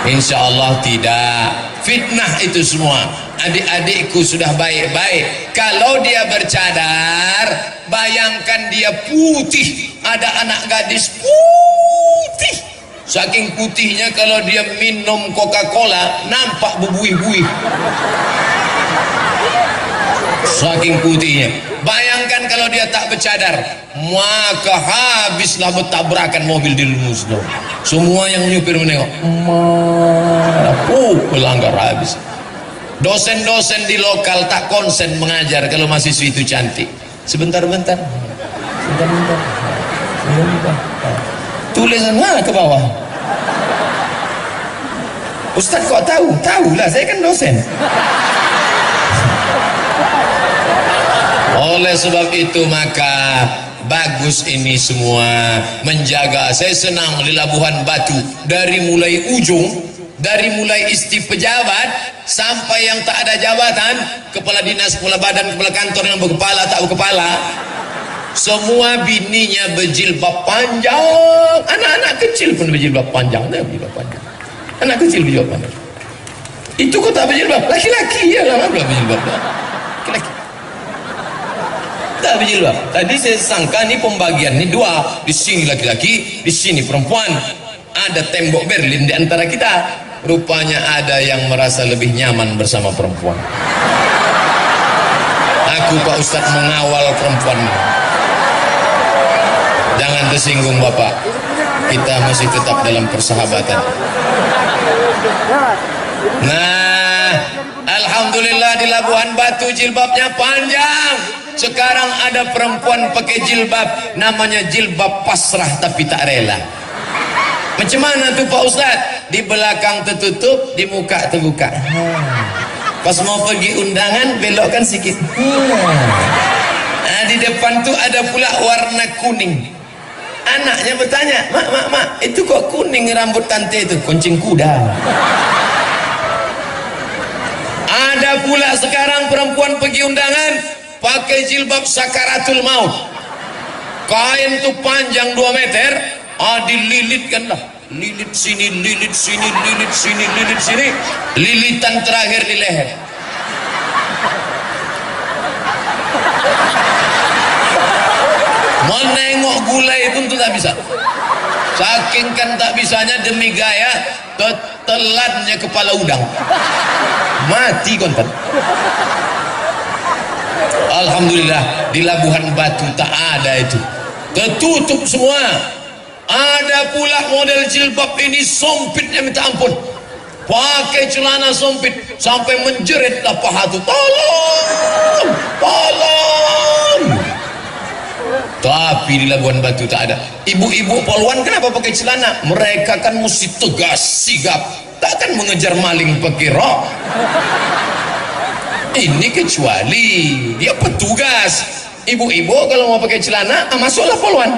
S1: Insya Allah tidak. Fitnah itu semua. Adik-adikku sudah baik-baik. Kalau dia bercadar, bayangkan dia putih. Ada anak gadis putih. Saking putihnya kalau dia minum Coca-Cola nampak berbuih-buih. Saking putihnya. Bayangkan kalau dia tak bercadar, maka habislah bertabrakan mobil di Muslim. Semua yang nyupir menengok, pelanggar habis. Dosen-dosen di lokal tak konsen mengajar kalau mahasiswi itu cantik. Sebentar-bentar, tulisan ke bawah. Ustaz kok tahu? Tahulah, saya kan dosen. Oleh sebab itu maka bagus ini semua menjaga. Saya senang di Labuhan Batu, dari mulai ujung, dari mulai istri pejabat sampai yang tak ada jabatan, kepala dinas, kepala badan, kepala kantor yang berkepala tak berkepala, semua bininya berjilbab panjang. Anak-anak kecil pun berjilbab panjang. Anak kecil berjilbab panjang. Itu kok tak berjilbab? Laki-laki ya lah, belum berjilbab. Laki-laki tak berjilbab. Tadi saya sangka ini pembagian ini dua, di sini laki-laki, di sini perempuan. Ada tembok Berlin di antara kita. Rupanya ada yang merasa lebih nyaman bersama perempuan. Aku Pak Ustadz mengawal perempuan. Jangan tersinggung Bapak. Kita masih tetap dalam persahabatan. Nah, alhamdulillah. Alhamdulillah di Labuhan Batu jilbabnya panjang. Sekarang ada perempuan pakai jilbab, namanya jilbab pasrah tapi tak rela. Macam mana tuh Pak Ustadz? Di belakang tertutup, di muka terbuka. Pas mau pergi undangan belokkan sikit. Nah, di depan tuh ada pula warna kuning. Anaknya bertanya, mak, itu kok kuning rambut tante itu? Kuncing kuda. Ada pula sekarang perempuan pergi undangan pakai jilbab sakaratul maut. Kain tuh panjang 2 meter, dililitkan lah. Lilit sini, lilit sini, lilit sini, lilit sini. Lilitan terakhir di leher. Menengok gulai pun tuh tak bisa. Saking kan tak bisanya demi gaya, telannya kepala udang. Mati konten. Alhamdulillah di Labuhan Batu tak ada itu. Tertutup semua. Ada pula model jilbab ini sempitnya minta ampun. Pakai celana sempit sampai menjeritlah paha tu. Tolong, tolong. Tapi di Labuhan Batu tak ada. Ibu-ibu poluan kenapa pakai celana? Mereka kan mesti tegas, sigap. Takkan mengejar maling pakai rok. Ini kecuali dia petugas. Ibu-ibu kalau mau pakai celana, masuklah poluan.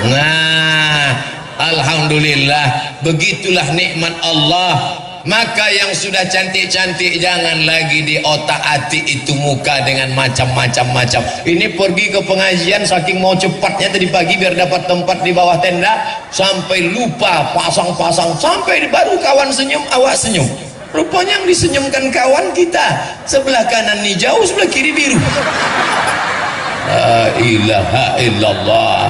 S1: Nah, alhamdulillah, begitulah nikmat Allah. Maka yang sudah cantik-cantik jangan lagi di otak-atik itu muka dengan macam-macam. Ini pergi ke pengajian saking mau cepatnya tadi pagi biar dapat tempat di bawah tenda, sampai lupa pasang-pasang, sampai baru kawan senyum, awak senyum. Rupanya yang disenyumkan kawan kita sebelah kanan hijau, sebelah kiri biru. La ilaha illallah.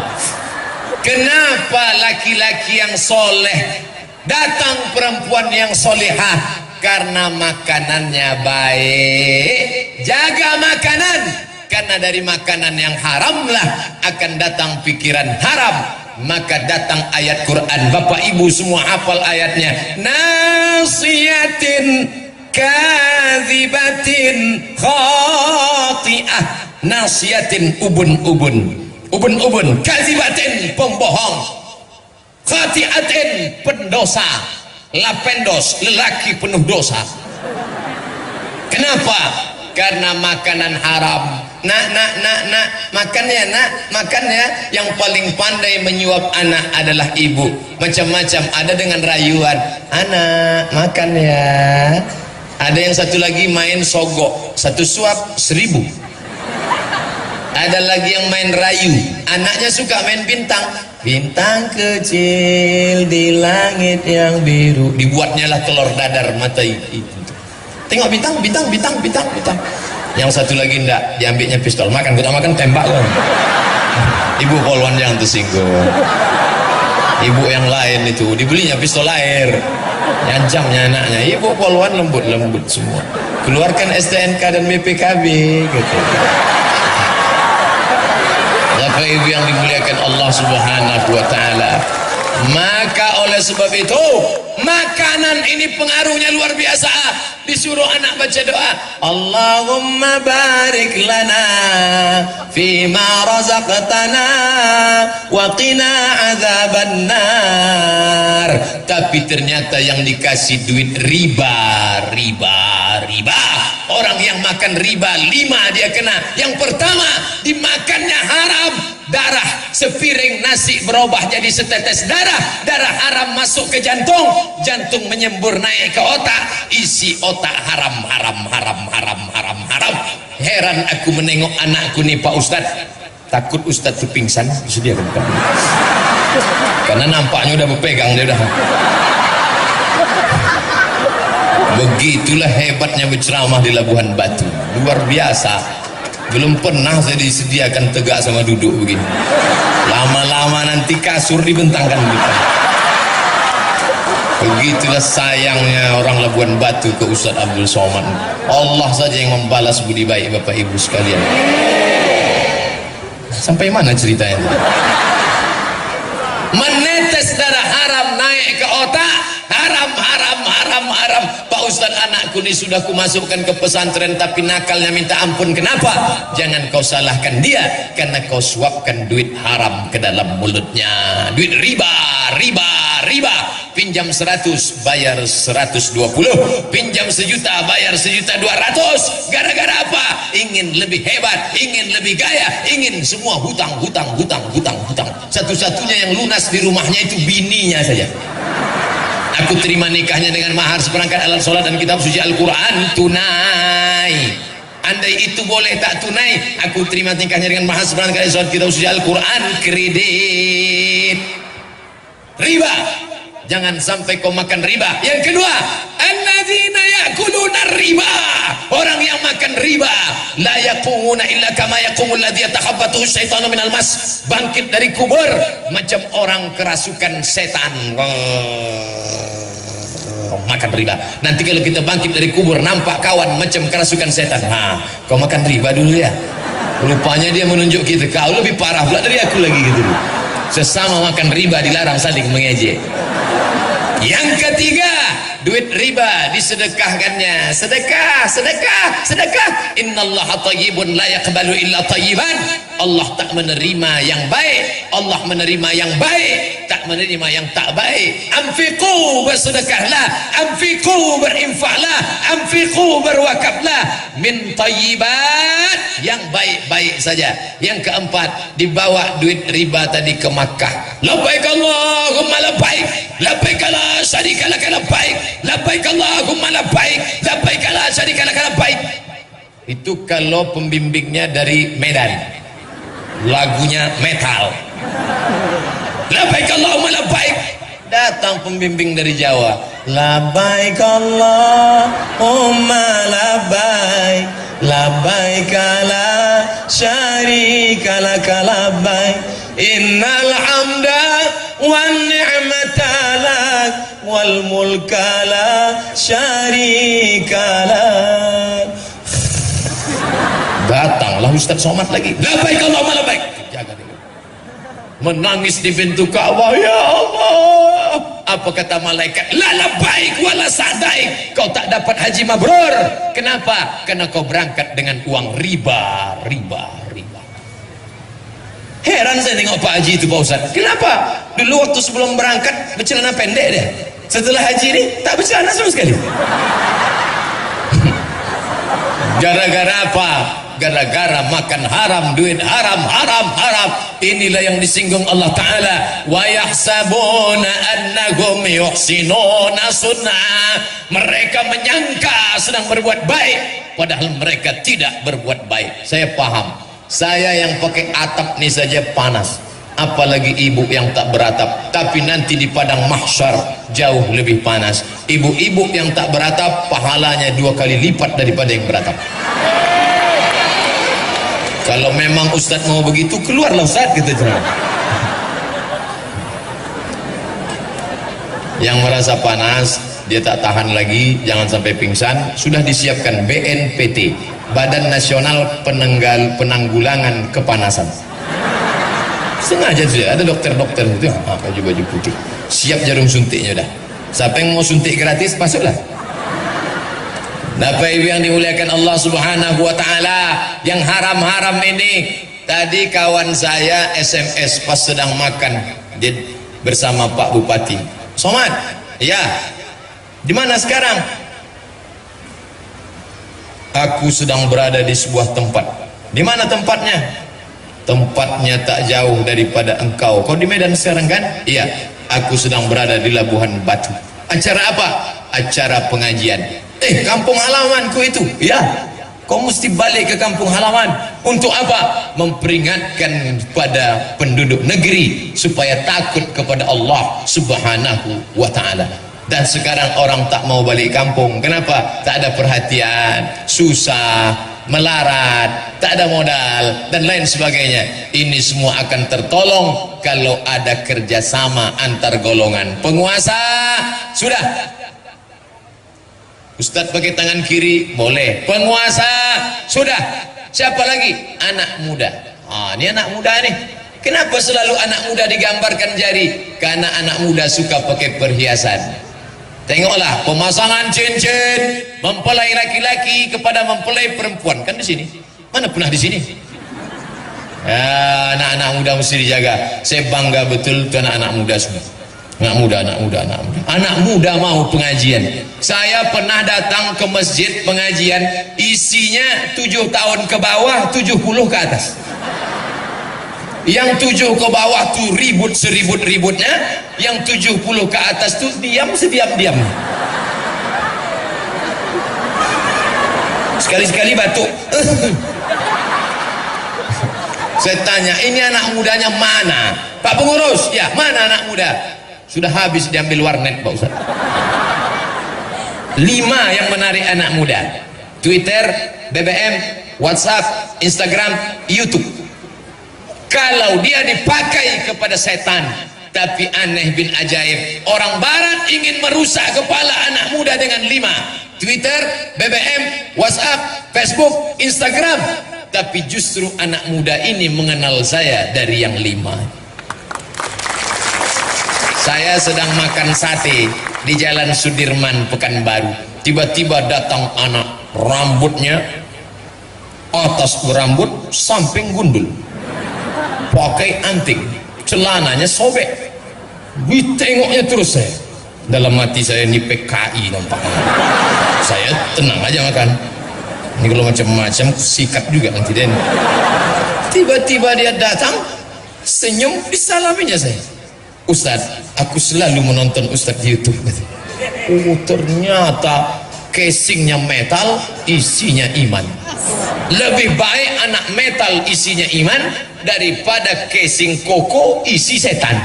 S1: Kenapa laki-laki yang soleh datang perempuan yang solehah? Karena makanannya baik. Jaga makanan, karena dari makanan yang haram lah akan datang pikiran haram. Maka datang ayat Quran. Bapak ibu semua hafal ayatnya. Nasiyatin kadzibatin khati'ah. Nasiyatin ubun kadzibatin pembohong, khati'atin pendosa, lapendos lelaki penuh dosa. Kenapa? Karena makanan haram. Nak, makannya. Yang paling pandai menyuap anak adalah ibu. Macam-macam, ada dengan rayuan, anak makan ya. Ada yang satu lagi main sogok, satu suap 1.000. Ada lagi yang main rayu, anaknya suka main bintang. Bintang kecil di langit yang biru, dibuatnya lah telur dadar mata itu. Tengok bintang. Yang satu lagi enggak, diambilnya pistol. Makan, kita makan tembak loh. Ibu poluan jangan tersinggung. Ibu yang lain itu dibelinya pistol air, nyancamnya anaknya. Ibu poluan lembut semua. Keluarkan STNK dan BPKB gitu. Bapak ibu yang dimuliakan Allah subhanahu wa ta'ala. Maka oleh sebab itu makanan ini pengaruhnya luar biasa. Disuruh anak baca doa, Allahumma barik lana fima razaqtana wa qina azabannar. Tapi ternyata yang dikasih duit riba. Orang yang makan riba 5 dia kena. Yang pertama dimakannya haram. Darah sepiring nasi berubah jadi setetes darah. Darah haram masuk ke jantung. Jantung menyembur naik ke otak. Isi otak haram. Heran aku menengok anakku nih Pak Ustadz. Takut Ustadz itu pingsan. Sedia kan? Karena nampaknya udah berpegang dia udah. Begitulah hebatnya berceramah di Labuhan Batu. Luar biasa. Belum pernah saya disediakan tegak sama duduk begini. Lama-lama nanti kasur dibentangkan kita. Begitulah sayangnya orang Labuhan Batu ke Ustadz Abdul Somad. Allah saja yang membalas budi baik Bapak Ibu sekalian. Sampai mana ceritanya? Menetes darah haram naik ke otak. Haram. Pak Ustaz, anakku ini sudah kumasukkan ke pesantren tapi nakalnya minta ampun. Kenapa? Jangan kau salahkan dia, karena kau suapkan duit haram ke dalam mulutnya. Duit riba, riba, riba. Pinjam 100 bayar 120, pinjam 1 juta bayar 1.200.000. Gara-gara apa? Ingin lebih hebat, ingin lebih gaya, ingin semua hutang, hutang, hutang, hutang, hutang. Satu-satunya yang lunas di rumahnya itu bininya saja. Aku terima nikahnya dengan mahar seperangkat alat sholat dan kitab suci Al-Quran tunai. Andai itu boleh tak tunai, aku terima nikahnya dengan mahar seperangkat alat sholat kitab suci Al-Quran kredit. Riba, jangan sampai kau makan riba. Yang kedua, alladzina yakuluna riba, orang yang makan riba la yaqumuna illa kama yaqumul ladzi yatakhabbathu syaitanu minal mas, bangkit dari kubur macam orang kerasukan setan. Makan riba. Nanti kalau kita bangkit dari kubur nampak kawan macam kerasukan setan. Kau makan riba dulu ya. Rupanya dia menunjuk kita, kau lebih parah pula dari aku lagi gitu. Sesama makan riba dilarang saling mengejek. Yang ketiga, duit riba disedekahkannya. Sedekah, sedekah, sedekah. Innallaha thayyibun la yaqbalu illa thayyiban. Allah tak menerima yang baik, Allah menerima yang baik, tak menerima yang tak baik. Anfiqu, bersedekahlah, anfiqu, berinfaklah, anfiqu, berwakaflah min thayyibat, yang baik-baik saja. Yang keempat, dibawa duit riba tadi ke Makkah. Labbaik Allahumma labbaik, labbaik la syarika lak labbaik, labbaik Allahumma labbaik, labbaik la syarika lak labbaik. Itu kalau pembimbingnya dari Medan, lagunya metal. Labbaik Allahumma labbaik. Datang pembimbing dari Jawa, labbaik Allahumma labbaik, labbaik la syarika lak labbaik, innal hamda wan ni'mata lak wal mulka la syarika lak. Datanglah Ustaz Somad lagi, labbaik Allahumma labbaik. Jaga dia, menangis di pintu Ka'bah. Ya Allah, apa kata malaikat? La labbaik wala sa'daik, kau tak dapat haji mabrur. Kenapa? Karena kau berangkat dengan uang riba, riba, riba. Heran saya tengok Pak Haji itu Pak Ustaz. Kenapa? Dulu waktu sebelum berangkat bercelana pendek deh, setelah haji ini tak bercelana sama sekali. Gara-gara apa? Gara-gara makan haram, duit haram, haram, haram. Inilah yang disinggung Allah Ta'ala, wa yahsabuna annahum yuhsinuna sun'a. Mereka menyangka sedang berbuat baik, padahal mereka tidak berbuat baik. Saya paham, saya yang pakai atap ini saja panas, apalagi ibu yang tak beratap. Tapi nanti di padang mahsyar jauh lebih panas. Ibu-ibu yang tak beratap pahalanya 2 kali lipat daripada yang beratap. Kalau memang Ustaz mau begitu, keluarlah Ustaz, kita jangan. Yang merasa panas, dia tak tahan lagi, jangan sampai pingsan. Sudah disiapkan BNPT, Badan Nasional Penanggulangan Kepanasan. Sengaja saja, ada dokter-dokter itu, baju-baju putih, siap jarum suntiknya dah. Siapa yang mau suntik gratis, masuklah. Bapak Ibu yang dimuliakan Allah Subhanahu wa Ta'ala, yang haram-haram ini. Tadi kawan saya SMS pas sedang makan bersama Pak Bupati. Somad, ya, di mana sekarang? Aku sedang berada di sebuah tempat. Di mana tempatnya? Tempatnya tak jauh daripada engkau. Kau di Medan sekarang kan? Iya, aku sedang berada di Labuhan Batu. Acara apa? Acara pengajian. Kampung halamanku itu. Ya, kau mesti balik ke kampung halaman. Untuk apa? Memperingatkan pada penduduk negeri supaya takut kepada Allah Subhanahu wa Ta'ala. Dan sekarang orang tak mau balik kampung. Kenapa? Tak ada perhatian, susah, melarat, tak ada modal, dan lain sebagainya. Ini semua akan tertolong kalau ada kerjasama antar golongan penguasa. Sudah, Ustadz pakai tangan kiri boleh, penguasa sudah. Siapa lagi? Anak muda. Ini anak muda nih. Kenapa selalu anak muda digambarkan jari? Karena anak muda suka pakai perhiasan. Tengoklah pemasangan cincin mempelai laki-laki kepada mempelai perempuan, kan di sini. Mana pernah di sini? Ya, anak-anak muda mesti dijaga. Saya bangga betul tuh anak-anak muda semua. Anak muda mau pengajian. Saya pernah datang ke masjid pengajian, isinya 7 tahun ke bawah, 70 ke atas. Yang 7 ke bawah tuh ribut seribut-ributnya, yang 70 ke atas tuh diam sediam-diam. Sekali-sekali batuk. Saya tanya, ini anak mudanya mana? Pak pengurus, ya mana anak muda? Sudah habis diambil warnet Pak Ustaz. 5 yang menarik anak muda: Twitter, BBM, WhatsApp, Instagram, YouTube. Kalau dia dipakai kepada setan, tapi aneh bin ajaib, orang barat ingin merusak kepala anak muda dengan 5: Twitter, BBM, WhatsApp, Facebook, Instagram. Tapi justru anak muda ini mengenal saya dari yang 5. Saya sedang makan sate di Jalan Sudirman, Pekanbaru. Tiba-tiba datang anak, rambutnya atas berambut, samping gundul, pakai anting, celananya sobek. Ditengoknya terus saya. Dalam hati saya, ini PKI nampaknya. Saya tenang aja makan. Ini kalau macam-macam sikat juga nanti den. Tiba-tiba dia datang, senyum, disalaminya saya. Ustaz, aku selalu menonton Ustaz di YouTube. Oh, ternyata casingnya metal, isinya iman. Lebih baik anak metal isinya iman daripada casing koko isi setan.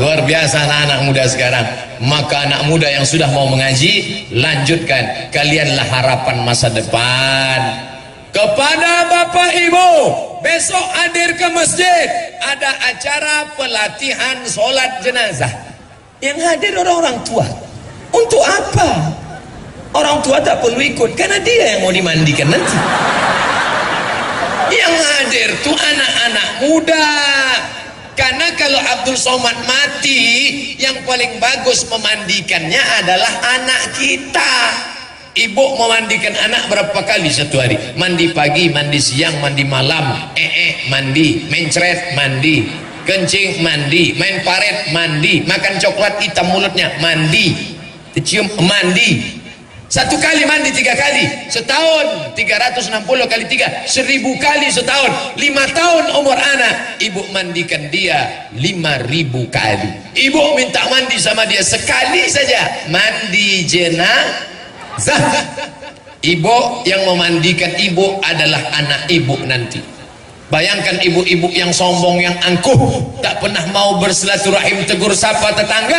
S1: Luar biasa anak-anak muda sekarang. Maka anak muda yang sudah mau mengaji, lanjutkan. Kalianlah harapan masa depan. Kepada Bapak Ibu, besok hadir ke masjid, ada acara pelatihan sholat jenazah. Yang hadir orang-orang tua. Untuk apa? Orang tua tak perlu ikut, karena dia yang mau dimandikan nanti. Yang hadir tuh anak-anak muda. Karena kalau Abdul Somad mati, yang paling bagus memandikannya adalah anak kita. Ibu memandikan anak berapa kali satu hari? Mandi pagi, mandi siang, mandi malam. Mandi, mencret, mandi, kencing, mandi, main paret, mandi, makan coklat hitam mulutnya, mandi, cium, mandi. Satu kali mandi 3 kali setahun, 360 kali 3, 1000 kali setahun. 5 tahun umur anak, ibu mandikan dia 5000 kali. Ibu minta mandi sama dia sekali saja, mandi jenazah. Ibu yang memandikan ibu adalah anak ibu nanti. Bayangkan ibu-ibu yang sombong, yang angkuh, tak pernah mau bersilaturahim, tegur sapa tetangga,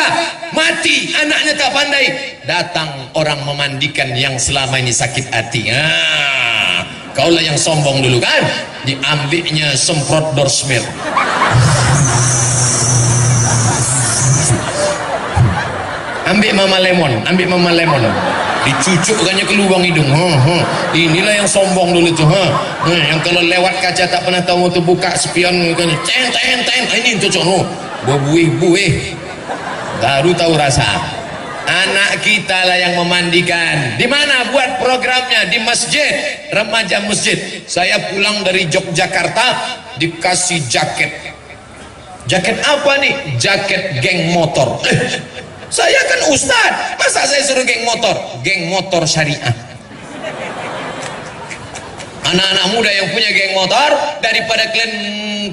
S1: mati anaknya tak pandai, datang orang memandikan yang selama ini sakit hati. Kaulah yang sombong dulu kan, diambilnya semprot dorsmir, ambil mama lemon, dicucukkannya ke lubang hidung. Inilah yang sombong dulu tuh. Yang kalau lewat kaca tak pernah tahu tuh, buka spion kan, ini cocok no, buih baru tahu rasa. Anak kita lah yang memandikan. Di mana buat programnya? Di masjid, remaja masjid. Saya pulang dari Yogyakarta dikasih jaket apa nih? Jaket geng motor. Saya kan ustad, masa saya suruh geng motor syariah. Anak-anak muda yang punya geng motor, daripada kalian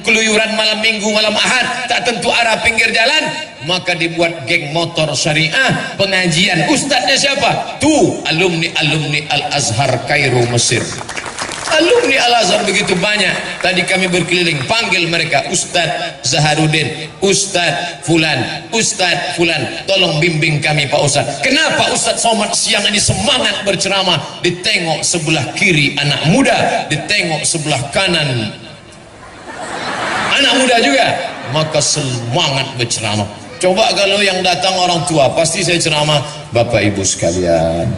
S1: keluyuran malam minggu, malam ahad, tak tentu arah pinggir jalan, maka dibuat geng motor syariah. Pengajian, ustadznya siapa? Tuh, alumni Al-Azhar Kairo Mesir. Alumni Al-Azhar begitu banyak. Tadi kami berkeliling, panggil mereka, Ustadz Zaharuddin, Ustadz Fulan, tolong bimbing kami Pak Ustadz. Kenapa Ustadz Somad siang ini semangat berceramah? Ditengok sebelah kiri anak muda, ditengok sebelah kanan anak muda juga, maka semangat berceramah. Coba kalau yang datang orang tua, pasti saya ceramah. Bapak Ibu sekalian,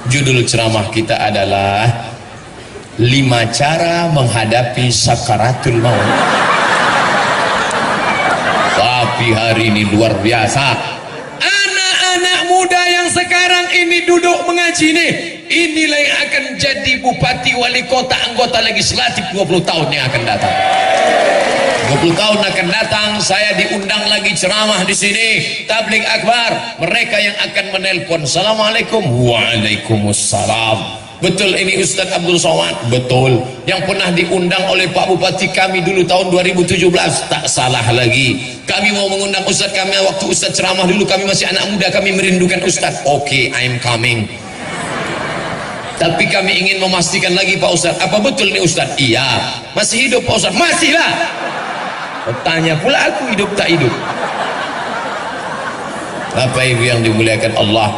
S1: judul ceramah kita adalah 5 cara menghadapi sakaratul maut. Tapi hari ini luar biasa. yang sekarang ini duduk mengaji nih, inilah yang akan jadi bupati, wali kota, anggota legislatif 20 tahun yang akan datang. 20 tahun akan datang, saya diundang lagi ceramah di sini, tabligh akbar. Mereka yang akan menelpon, assalamualaikum, waalaikumsalam. Betul ini Ustaz Abdul Somad? Betul. Yang pernah diundang oleh Pak Bupati kami dulu tahun 2017, tak salah lagi. Kami mau mengundang Ustaz kami waktu Ustaz ceramah dulu, kami masih anak muda, kami merindukan Ustaz. Oke, I'm coming. Tapi kami ingin memastikan lagi Pak Ustaz, apa betul ini Ustaz? Iya. Masih hidup Pak Ustaz? Masih lah. Tanya pula aku hidup tak hidup. Bapak Ibu yang dimuliakan Allah,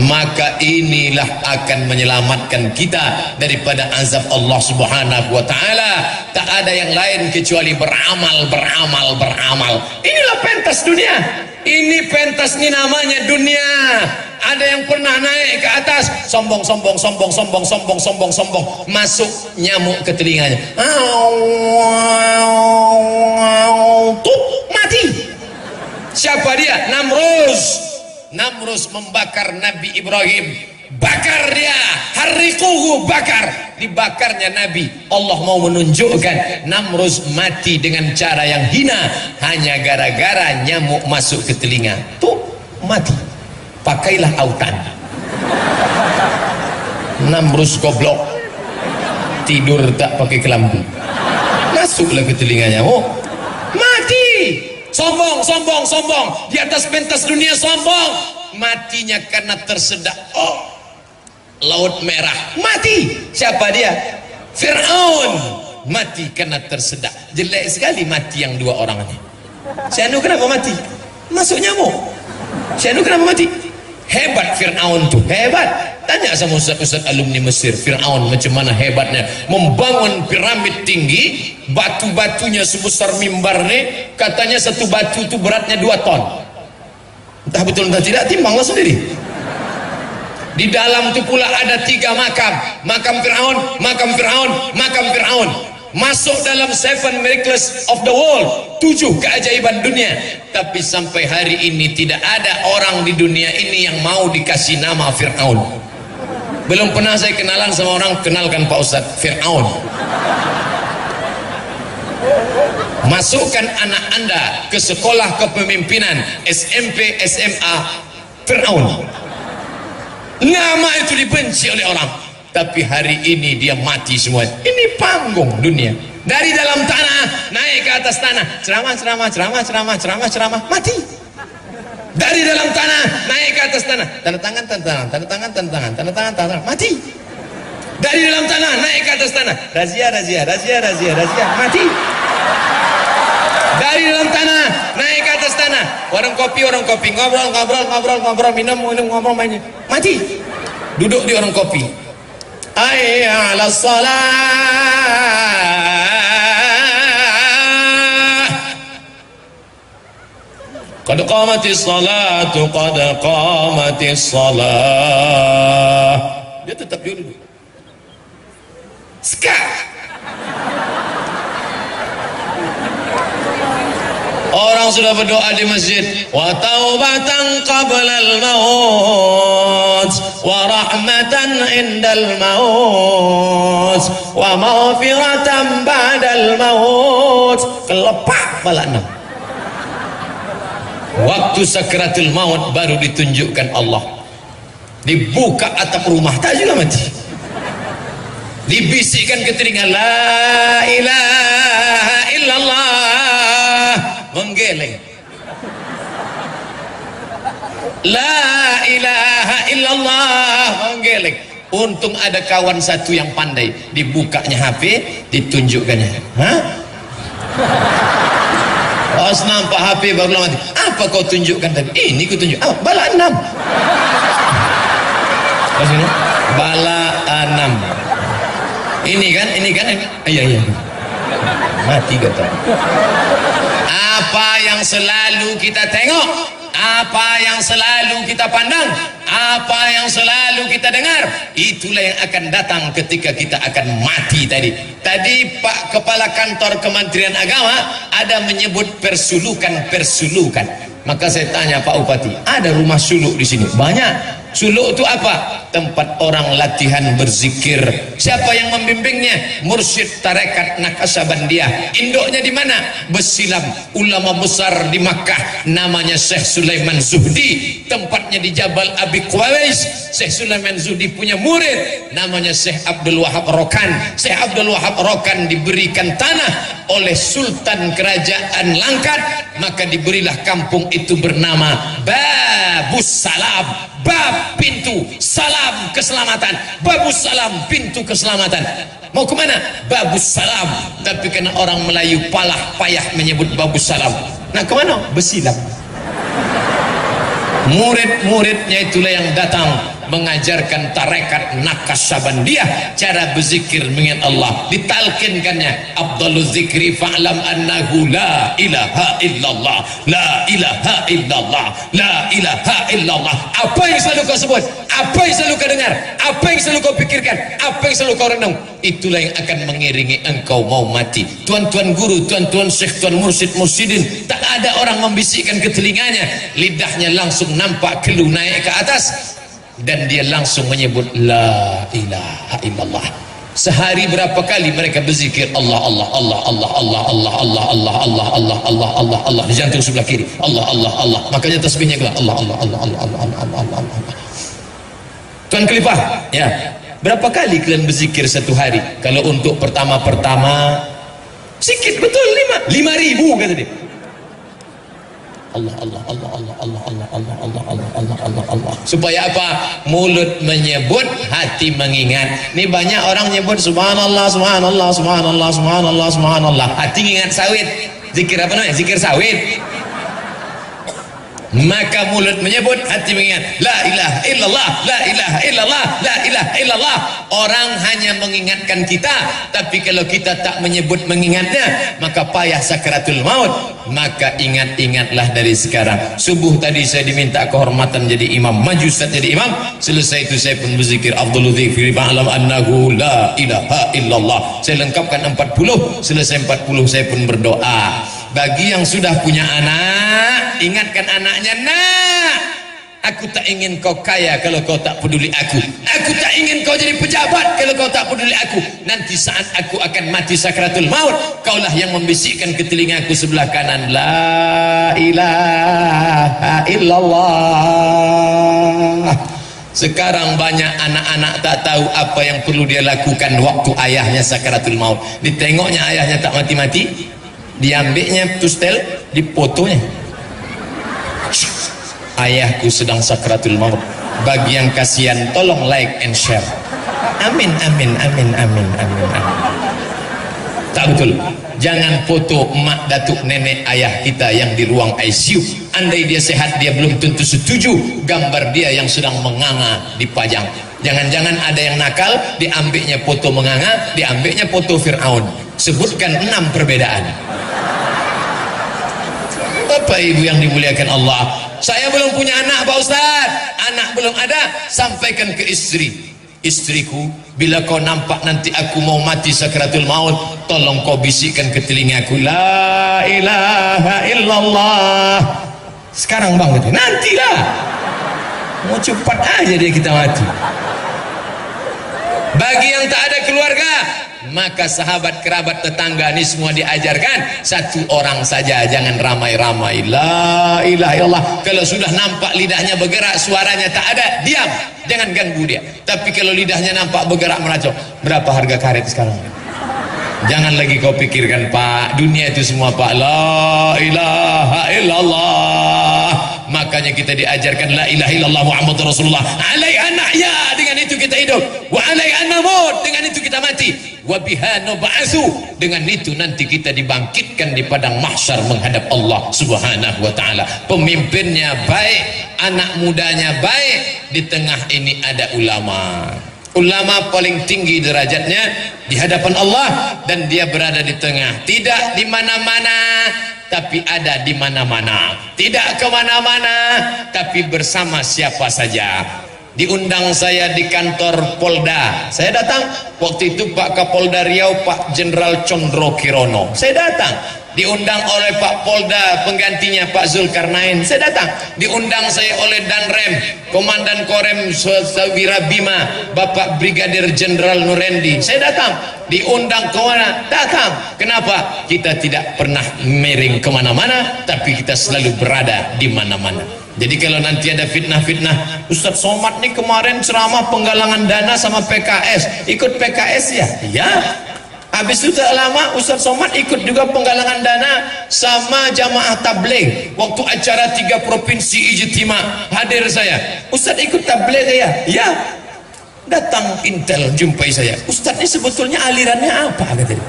S1: maka inilah akan menyelamatkan kita daripada azab Allah Subhanahu wa taala. Tak ada yang lain kecuali beramal, beramal, beramal. Inilah pentas dunia. Ini pentas ini namanya dunia. Ada yang pernah naik ke atas, sombong, sombong, sombong, sombong, sombong, sombong, sombong, masuk nyamuk ke telinganya. Tuh, mati. Siapa dia? Namrus membakar Nabi Ibrahim, bakar dia, harriquhu, bakar, dibakarnya Nabi. Allah mau menunjukkan Namrus mati dengan cara yang hina hanya gara-gara nyamuk masuk ke telinga. Tuh, mati. Pakailah autan. Namrus goblok, tidur tak pakai kelambu, masuklah ke telinganya, oh mati. Sombong, sombong, sombong, di atas pentas dunia sombong, matinya karena tersedak. Oh, Laut Merah, mati. Siapa dia? Fir'aun, mati karena tersedak. Jelek sekali mati yang dua orang ini. Syanu kenapa mati? Masuk nyamuk. Syanu kenapa mati? Hebat Fir'aun tuh, hebat. Tanya sama ustaz-ustaz alumni Mesir, Fir'aun macam mana hebatnya membangun piramid tinggi, batu-batunya sebesar mimbar nih, katanya satu batu itu beratnya 2 ton. Entah betul entah tidak, timbanglah sendiri. Di dalam itu pula ada 3 makam, makam Fir'aun, makam Fir'aun, makam Fir'aun. Masuk dalam 7 miracles of the world, 7 keajaiban dunia. Tapi sampai hari ini tidak ada orang di dunia ini yang mau dikasih nama Fir'aun. Belum pernah saya kenalan sama orang, kenalkan Pak Ustadz, Fir'aun. Masukkan anak anda ke sekolah kepemimpinan, SMP, SMA, Fir'aun. Nama itu dibenci oleh orang. Tapi hari ini dia mati semua. Ini panggung dunia. Dari dalam tanah naik ke atas tanah, ceramah, ceramah, ceramah, ceramah, ceramah, ceramah, mati. Dari dalam tanah naik ke atas tanah, tanda tangan, tanda tangan, tanda tangan, tanda tangan, tanda tangan, tanda tangan, mati. Dari dalam tanah naik ke atas tanah, razia, razia, razia, razia, razia, mati. Dari dalam tanah naik ke atas tanah, warung kopi, ngobrol, ngobrol, ngobrol, ngobrol, minum, minum, ngobrol, main, mati. Duduk di warung kopi. Hayya 'alas shalah, qad qamatis salatu, qad qamatis salah. Dia tetap duduk. Skak. Orang sudah berdoa di masjid, wa taubatan qablal maut, wa rahmatan indal maut, wa maghfiratan ba'dal maut. Kelepak pala 6. Waktu sakratul maut baru ditunjukkan Allah. Dibuka atap rumah, tak juga mati. Dibisikkan ke telinga, la ilaha illallah, menggeleng. La ilaha illallah, menggeleng. Untung ada kawan satu yang pandai, dibukanya HP, ditunjukkannya. Hah? Pas nampak HP baru mati. Apa kau tunjukkan tadi? Ini ku tunjuk. Bala 6. Pas ini bala 6. Ini kan. Iya. Mati kata. Apa yang selalu kita tengok, apa yang selalu kita pandang, apa yang selalu kita dengar, itulah yang akan datang ketika kita akan mati tadi. Tadi Pak Kepala Kantor Kementerian Agama ada menyebut persulukan. Maka saya tanya Pak Bupati, ada rumah suluk di sini? Banyak. Suluk itu apa? Tempat orang latihan berzikir. Siapa yang membimbingnya? Mursyid tarekat Naqsyabandiyah. Induknya di mana? Besilam, ulama besar di Makkah, namanya Syekh Sulaiman Zuhdi. Tempatnya di Jabal Abi Qawais. Syekh Sulaiman Zuhdi punya murid namanya Syekh Abdul Wahab Rokan. Syekh Abdul Wahab Rokan diberikan tanah oleh Sultan Kerajaan Langkat, maka diberilah kampung itu bernama Babus Salam. Bab pintu, salam keselamatan. Babus Salam, pintu keselamatan. Mau kemana? Babus Salam. Tapi karena orang Melayu palah payah menyebut Babus Salam, nah kemana? Besilam. Murid-muridnya itulah yang datang mengajarkan tarekat Naqsyabandiyah cara berzikir mengingat Allah. Ditalkinkannya, afdaluz zikri fa'lam annahu la ilaha illallah, la ilaha illallah, la ilaha illallah. Apa yang selalu kau sebut, apa yang selalu kau dengar, apa yang selalu kau pikirkan, apa yang selalu kau renung, itulah yang akan mengiringi engkau mau mati. Tuan-tuan guru, tuan-tuan syekh, tuan mursyid, mursyidin, tak ada orang membisikkan ke telinganya, lidahnya langsung nampak kelu naik ke atas dan dia langsung menyebut la ilaha illallah. Sehari berapa kali mereka berzikir Allah Allah Allah Allah Allah Allah Allah Allah Allah Allah Allah Allah Allah di jantung sebelah kiri, Allah Allah Allah, makanya tasbihnya Allah Allah Allah Allah Allah Allah Allah Allah Allah. Tuan Khalifah, ya, berapa kali kalian berzikir satu hari? Kalau untuk pertama-pertama sikit betul, 5.000 kata dia. Allah Allah Allah Allah Allah Allah Allah Allah Allah Allah Allah Allah. Supaya apa? Mulut menyebut, hati mengingat. Ini banyak orang nyebut subhanallah subhanallah subhanallah subhanallah subhanallah, hati ingat sawit. Zikir apa namanya? Zikir sawit. Maka mulut menyebut, hati mengingat. La ilaha illallah, la ilaha illallah, la ilaha illallah. Orang hanya mengingatkan kita, tapi kalau kita tak menyebut mengingatnya, maka payah sakaratul maut. Maka ingat-ingatlah dari sekarang. Subuh tadi saya diminta kehormatan jadi imam, maju Ustaz jadi imam. Selesai itu saya pun berzikir afdhalul dzikri fa'lam annahu la ilaha illallah. Saya lengkapkan 40. Selesai 40 saya pun berdoa. Bagi yang sudah punya anak, ingatkan anaknya, nak, aku tak ingin kau kaya kalau kau tak peduli aku. Aku tak ingin kau jadi pejabat kalau kau tak peduli aku. Nanti saat aku akan mati sakratul maut, kaulah yang membisikkan ke telingaku sebelah kanan, la ilaha illallah. Sekarang banyak anak-anak tak tahu apa yang perlu dia lakukan waktu ayahnya sakratul maut. Ditengoknya ayahnya tak mati-mati, diambilnya tustel, dipotonya, ayahku sedang sakratul maut. Bagi yang kasihan tolong like and share. Amin amin amin amin amin amin. Tak betul, jangan foto mak, datuk, nenek, ayah kita yang di ruang ICU. Andai dia sehat, dia belum tentu setuju gambar dia yang sedang menganga dipajang. Jangan-jangan ada yang nakal, diambilnya foto menganga, diambilnya foto Fir'aun. Sebutkan 6 perbedaan. Bapak ibu yang dimuliakan Allah, saya belum punya anak Pak Ustaz, anak belum ada. Sampaikan ke istri, istriku, bila kau nampak nanti aku mau mati sakratul maut, tolong kau bisikkan ke telingaku, la ilaha illallah. Sekarang bang, nantilah, mau cepat aja dia kita mati. Bagi yang tak ada keluarga, maka sahabat, kerabat, tetangga ini semua diajarkan satu orang saja, jangan ramai-ramai, la ilaha illallah. Kalau sudah nampak lidahnya bergerak, suaranya tak ada, diam, jangan ganggu dia. Tapi kalau lidahnya nampak bergerak meracau, berapa harga karet sekarang? Jangan lagi kau pikirkan Pak, dunia itu semua Pak, la ilaha illallah. Makanya kita diajarkan la ilaha illallah Muhammadur Rasulullah, alaiha nahya, dengan itu kita hidup, wa alaiha namut, dengan itu kita mati, wa biha nub'atsu, dengan itu nanti kita dibangkitkan di padang mahsyar menghadap Allah Subhanahu wa taala. Pemimpinnya baik, anak mudanya baik, di tengah ini ada ulama. Ulama paling tinggi derajatnya di hadapan Allah, dan dia berada di tengah, tidak di mana-mana tapi ada di mana-mana, tidak kemana-mana tapi bersama siapa saja. Diundang saya di kantor Polda, saya datang. Waktu itu Pak Kapolda Riau, Pak Jenderal Condro Kirono, saya datang. diundang oleh Pak Polda penggantinya Pak Zulkarnain, saya datang. Diundang saya oleh Danrem, Komandan Korem Swasta Bima Bapak Brigadir Jenderal Nurendi, saya datang. Diundang ke mana? Datang. Kenapa? Kita tidak pernah miring kemana-mana, tapi kita selalu berada di mana-mana. Jadi kalau nanti ada fitnah-fitnah, Ustadz Somad nih kemarin ceramah penggalangan dana sama PKS, ikut PKS ya? Ya. Habis itu tak lama Ustadz Somad ikut juga penggalangan dana sama jamaah tabligh. Waktu acara 3 provinsi ijtima hadir saya. Ustadz ikut tabligh ya? Ya. Datang intel jumpai saya. Ustadz ini sebetulnya alirannya apa? Katanya.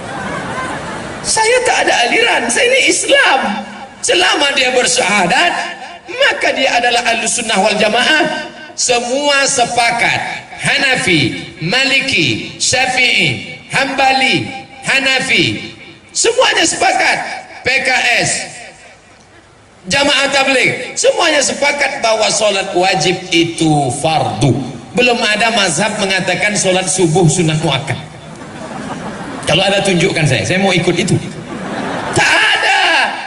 S1: Saya tak ada aliran, saya ini Islam. Selama dia bersyahadat, maka dia adalah Ahlussunnah wal Jamaah. Semua sepakat, Hanafi, Maliki, Syafi'i, Hambali, Hanafi, semuanya sepakat. PKS, jamaah tabligh, semuanya sepakat bahwa sholat wajib itu fardu. Belum ada mazhab mengatakan sholat subuh sunat muakkad. Kalau ada tunjukkan saya mau ikut itu. Tak ada.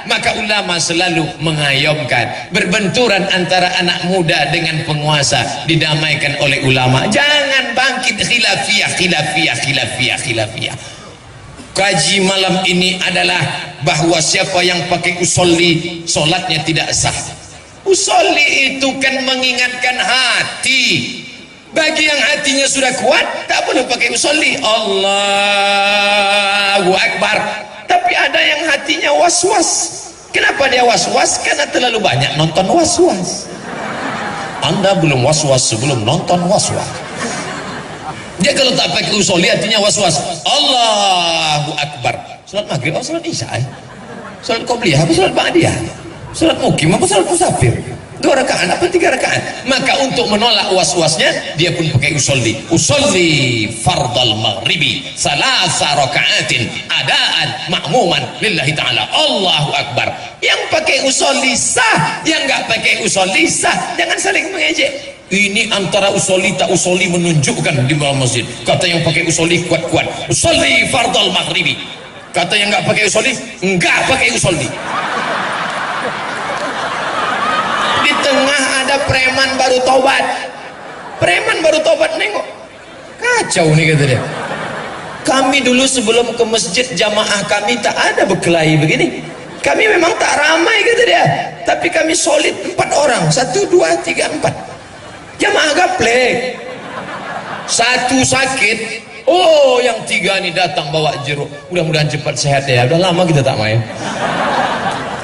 S1: Maka ulama selalu mengayomkan berbenturan antara anak muda dengan penguasa didamaikan oleh ulama. Jangan bangkit khilafiyah. Kaji malam ini adalah bahwa siapa yang pakai usolli solatnya tidak sah. Usolli itu kan mengingatkan hati. Bagi yang hatinya sudah kuat tak perlu pakai usolli. Allahu Akbar. Tapi ada yang hatinya was-was. Kenapa dia was-was? Karena terlalu banyak nonton was-was. Anda belum was-was sebelum nonton was-was. Dia kalau tak pakai usolli hatinya was-was. Allahu Akbar. Salat maghrib apa salat isya? Salat qobliyah apa salat ba'diyah? Salat mukim apa salat musafir? 2 rakaat apa 3 rakaat? Maka untuk menolak was-wasnya dia pun pakai usolli. Usolli fardal maghribi salasa rakaatin adaan ma'muman lillahi ta'ala. Allahu Akbar. Yang pakai usolli sah, yang enggak pakai usolli sah. Jangan saling mengejek. Ini antara usolli tak usolli menunjukkan di dalam masjid. Kata yang pakai usolli kuat-kuat, usolli fardal maghribi. Kata yang enggak pakai usolli, enggak pakai usolli. Di tengah ada preman baru tobat. Preman baru tobat nengok. Kacau nih kata dia. Kami dulu sebelum ke masjid jamaah kami tak ada berkelahi begini. Kami memang tak ramai kata dia. Tapi kami solid 4 orang. 1, 2, 3, 4. Jamaah gaplek. 1 sakit. Oh yang 3 nih datang bawa jeruk. Mudah-mudahan cepat sehat ya. Udah lama kita tak main.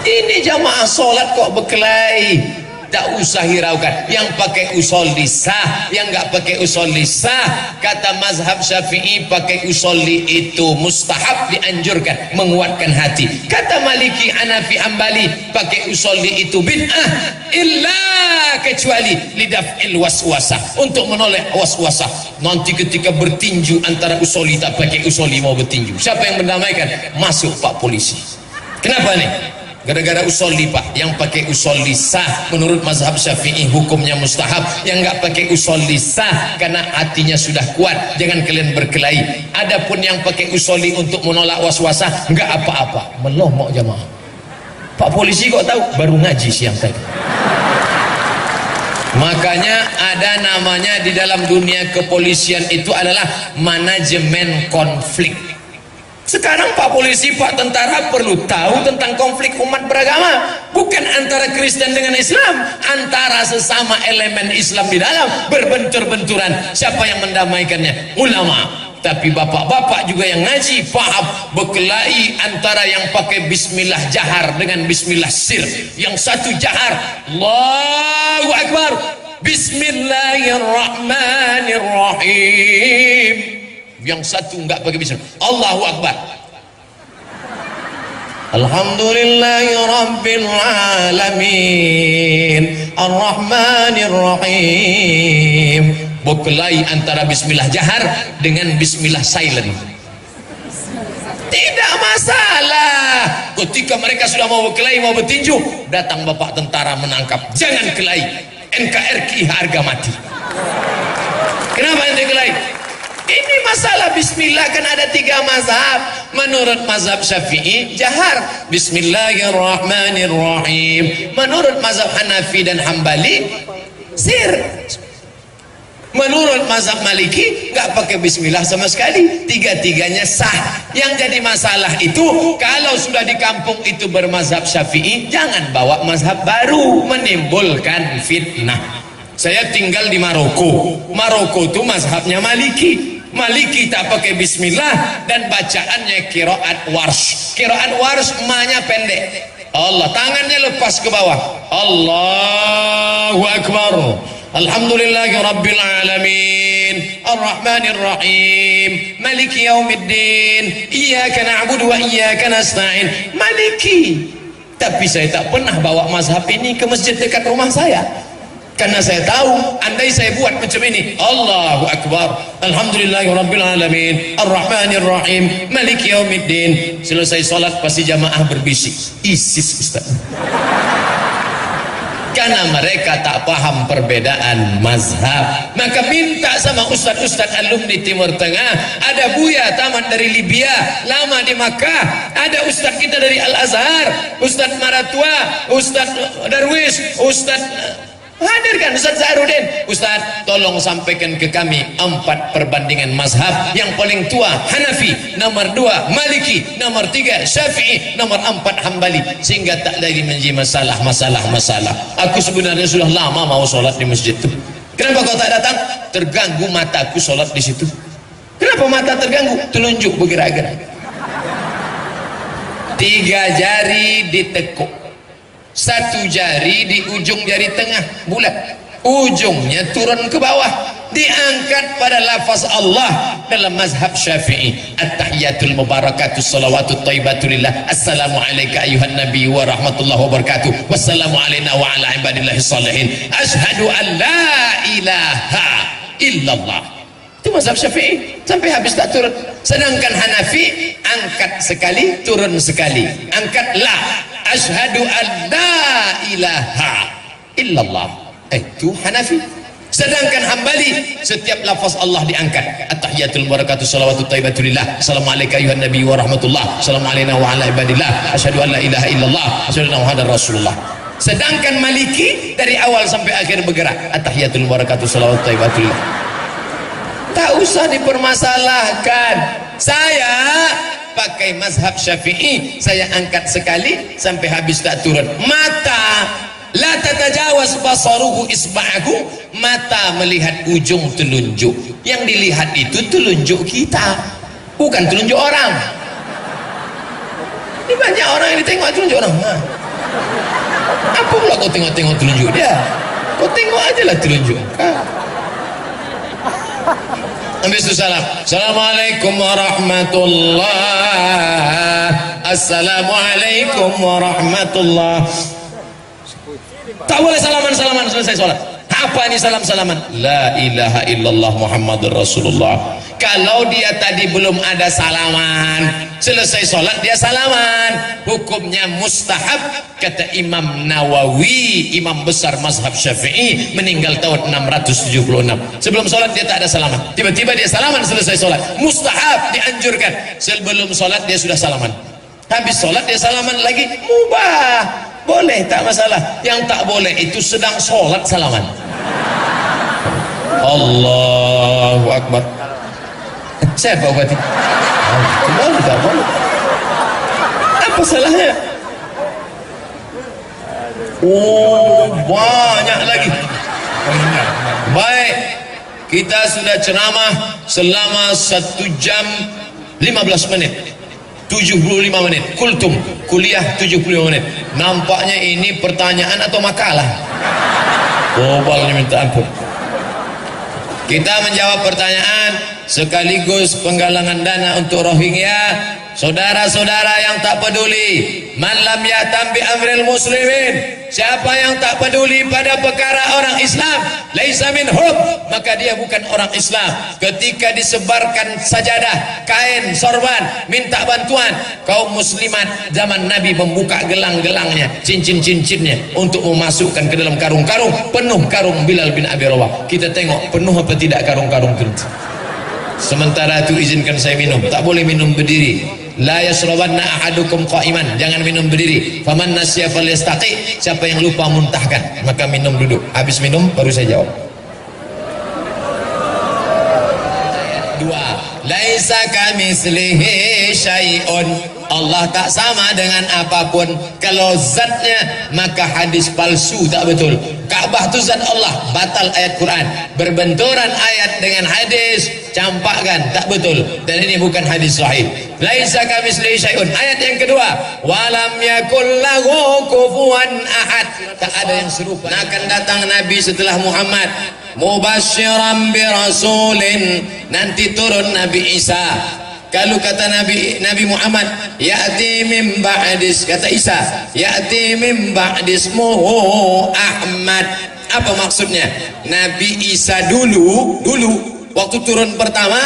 S1: Ini jamaah sholat kok berkelahi. Tak usah hiraukan. Yang pakai usolli sah, yang enggak pakai usolli sah. Kata mazhab Syafi'i pakai usolli itu mustahab, dianjurkan, menguatkan hati. Kata Maliki, Hanafi, Hambali pakai usolli itu bid'ah, illa kecuali lidaf'il waswasah, untuk menolak waswasah. Nanti ketika bertinju antara usolli tak pakai usolli mau bertinju, siapa yang mendamaikan? Masuk Pak Polisi. Kenapa nih? Gara-gara usolli Pak. Yang pakai usolli sah menurut mazhab Syafi'i hukumnya mustahab. Yang enggak pakai usolli sah karena hatinya sudah kuat. Jangan kalian berkelahi. Adapun yang pakai usolli untuk menolak waswasah enggak apa-apa. Melomok jamaah. Pak Polisi kok tahu? Baru ngaji siang tadi. Makanya ada namanya di dalam dunia kepolisian itu adalah manajemen konflik. Sekarang Pak Polisi, Pak Tentara perlu tahu tentang konflik umat beragama. Bukan antara Kristen dengan Islam, antara sesama elemen Islam di dalam berbentur-benturan. Siapa yang mendamaikannya? Ulama. Tapi bapak-bapak juga yang ngaji paham berkelahi antara yang pakai bismillah jahar dengan bismillah sir. Yang satu jahar, Allahu Akbar, Bismillahirrahmanirrahim. Yang satu enggak pakai bismillah, Allahu Akbar, Alhamdulillahi Rabbil Alamin Ar-Rahmanir-Rahim. Berkelahi antara bismillah jahar dengan bismillah silent. Tidak masalah. Ketika mereka sudah mau berkelahi, mau bertinju, datang bapak tentara menangkap. Jangan kelahi, NKRI harga mati. Kenapa ente kelahi? Ini masalah bismillah kan ada 3 mazhab. Menurut mazhab Syafi'i jahar bismillahirrahmanirrahim. Menurut mazhab Hanafi dan Hambali sir. Menurut mazhab Maliki nggak pakai bismillah sama sekali. 3-tiganya sah. Yang jadi masalah itu kalau sudah di kampung itu bermazhab Syafi'i, jangan bawa mazhab baru, menimbulkan fitnah. Saya tinggal di Maroko. Maroko itu mazhabnya Maliki. Maliki tak pakai bismillah dan bacaannya qiraat warsh. Qiraat warsh ma-nya pendek. Allah, tangannya lepas ke bawah. Allahu Akbar. Alhamdulillahi Rabbil Alamin Ar-Rahmanir Rahim Maliki Yaumiddin Iyyaka na'budu wa iyyaka nasta'in. Maliki. Tapi saya tak pernah bawa mazhab ini ke masjid dekat rumah saya, karena saya tahu andai saya buat macam ini, Allahu Akbar Alhamdulillahi Rabbil Alamin Ar-Rahmanir Rahim Maliki Yaumiddin, selesai sholat pasti jamaah berbisik ISIS Ustaz. Karena mereka tak paham perbedaan mazhab. Maka minta sama ustaz-ustaz alumni Timur Tengah. Ada Buya tamat dari Libya, lama di Makkah. Ada ustaz kita dari Al-Azhar, Ustaz Maratua, Ustaz Darwis, Ustaz hadirkan Ustaz Zahrudin. Ustaz, tolong sampaikan ke kami 4 perbandingan mazhab. Yang paling tua Hanafi, nomor 2 Maliki, nomor 3 Syafi'i, nomor 4 Hambali, sehingga tak lagi menjadi masalah. Aku sebenarnya sudah lama mau sholat di masjid itu. Kenapa kau tak datang? Terganggu mataku sholat di situ. Kenapa mata terganggu? Telunjuk bergerak-gerak. 3 jari ditekuk, 1 jari di ujung jari tengah bulat, ujungnya turun ke bawah, diangkat pada lafaz Allah. Dalam mazhab Syafi'i, at-tahiyatul mubarakatuh salawatut thayyibatulillah, assalamu alayka ayuhan nabi wa rahmatullahi wa barakatuh, wassalamu alayna wa ala ibadillahi salihin, asyhadu an la ilaha illallah. Itu mazhab Syafi'i, sampai habis tak turun. Sedangkan Hanafi angkat sekali turun sekali, angkat la, asyhadu an la ilaha illallah. Itu Hanafi. Sedangkan Hambali setiap lafaz Allah diangkat, at-tahiyatul barakatuh salawatut thayyibatulillah, assalamu alayka ayuhan nabi wa rahmatullah, assalamu alayna wa ala ibadillah, asyhadu an la ilaha illallah, asyhadu anna muhammadar rasulullah. Sedangkan Maliki dari awal sampai akhir bergerak, at-tahiyatul barakatuh salawatut thayyibatulillah. Tak usah dipermasalahkan. Saya pakai mazhab Syafi'i, saya angkat sekali sampai habis tak turun. Mata la tatajawaz basaruhu isba'ahu, mata melihat ujung telunjuk. Yang dilihat itu telunjuk kita, bukan telunjuk orang. Ini banyak orang yang ditengok telunjuk orang. Apa pula kau tengok-tengok telunjuk dia? Kau tengok aja lah telunjuk. Habis itu salam. Assalamualaikum warahmatullah. Assalamualaikum warahmatullah. Tak boleh salaman-salaman selesai sholat. Apa ini salam-salaman? La ilaha illallah Muhammadur Rasulullah. Kalau dia tadi belum ada salaman, selesai sholat dia salaman, hukumnya mustahab. Kata Imam Nawawi, imam besar mazhab Syafi'i, meninggal tahun 676. Sebelum sholat dia tak ada salaman, tiba-tiba dia salaman selesai sholat. Mustahab, dianjurkan. Sebelum sholat dia sudah salaman, habis sholat dia salaman lagi, mubah, boleh, tak masalah. Yang tak boleh itu sedang sholat salaman. Allahu Akbar. Siapa berarti? Boleh tak boleh? Apa salahnya? Oh, banyak lagi. Baik, kita sudah ceramah selama 1 jam 15 menit, 75 menit. Kultum, kuliah 75 menit. Nampaknya ini pertanyaan atau makalah. Bobalnya minta ampun. Kita menjawab pertanyaan sekaligus penggalangan dana untuk Rohingya. Saudara-saudara yang tak peduli, man lam ya'tam bi amril muslimin, siapa yang tak peduli pada perkara orang Islam, laisa minhum, maka dia bukan orang Islam. Ketika disebarkan sajadah, kain, sorban, minta bantuan, kaum muslimat zaman Nabi membuka gelang-gelangnya, cincin-cincinnya untuk memasukkan ke dalam karung-karung. Penuh karung Bilal bin Abi Rawah. Kita tengok penuh apa tidak karung-karung itu. sementara itu izinkan saya minum. Tak boleh minum berdiri. La yashrabanna ahadukum qa'iman, jangan minum berdiri. Faman nasiya falyastaqi, siapa yang lupa muntahkan maka minum duduk. Habis minum baru saya jawab. Dua, laisa kamitslihi syai'un, Allah tak sama dengan apapun. Kalau zatnya maka hadis palsu, tak betul. Ka'bah itu zat Allah, batal ayat Quran. Berbenturan ayat dengan hadis, campakkan, tak betul. Dan ini bukan hadis sahih. Laisa kamitslihi syai'un. Ayat yang kedua, walam yakul lahu kufuwan ahad, tak ada yang serupa. Akan datang Nabi setelah Muhammad, mubasyiran bi rasulin, nanti turun Nabi Isa. Kalau kata Nabi Muhammad, ya'ti min ba'dis, kata Isa, ya'ti min ba'dis ismuhu Ahmad. Apa maksudnya? Nabi Isa dulu waktu turun pertama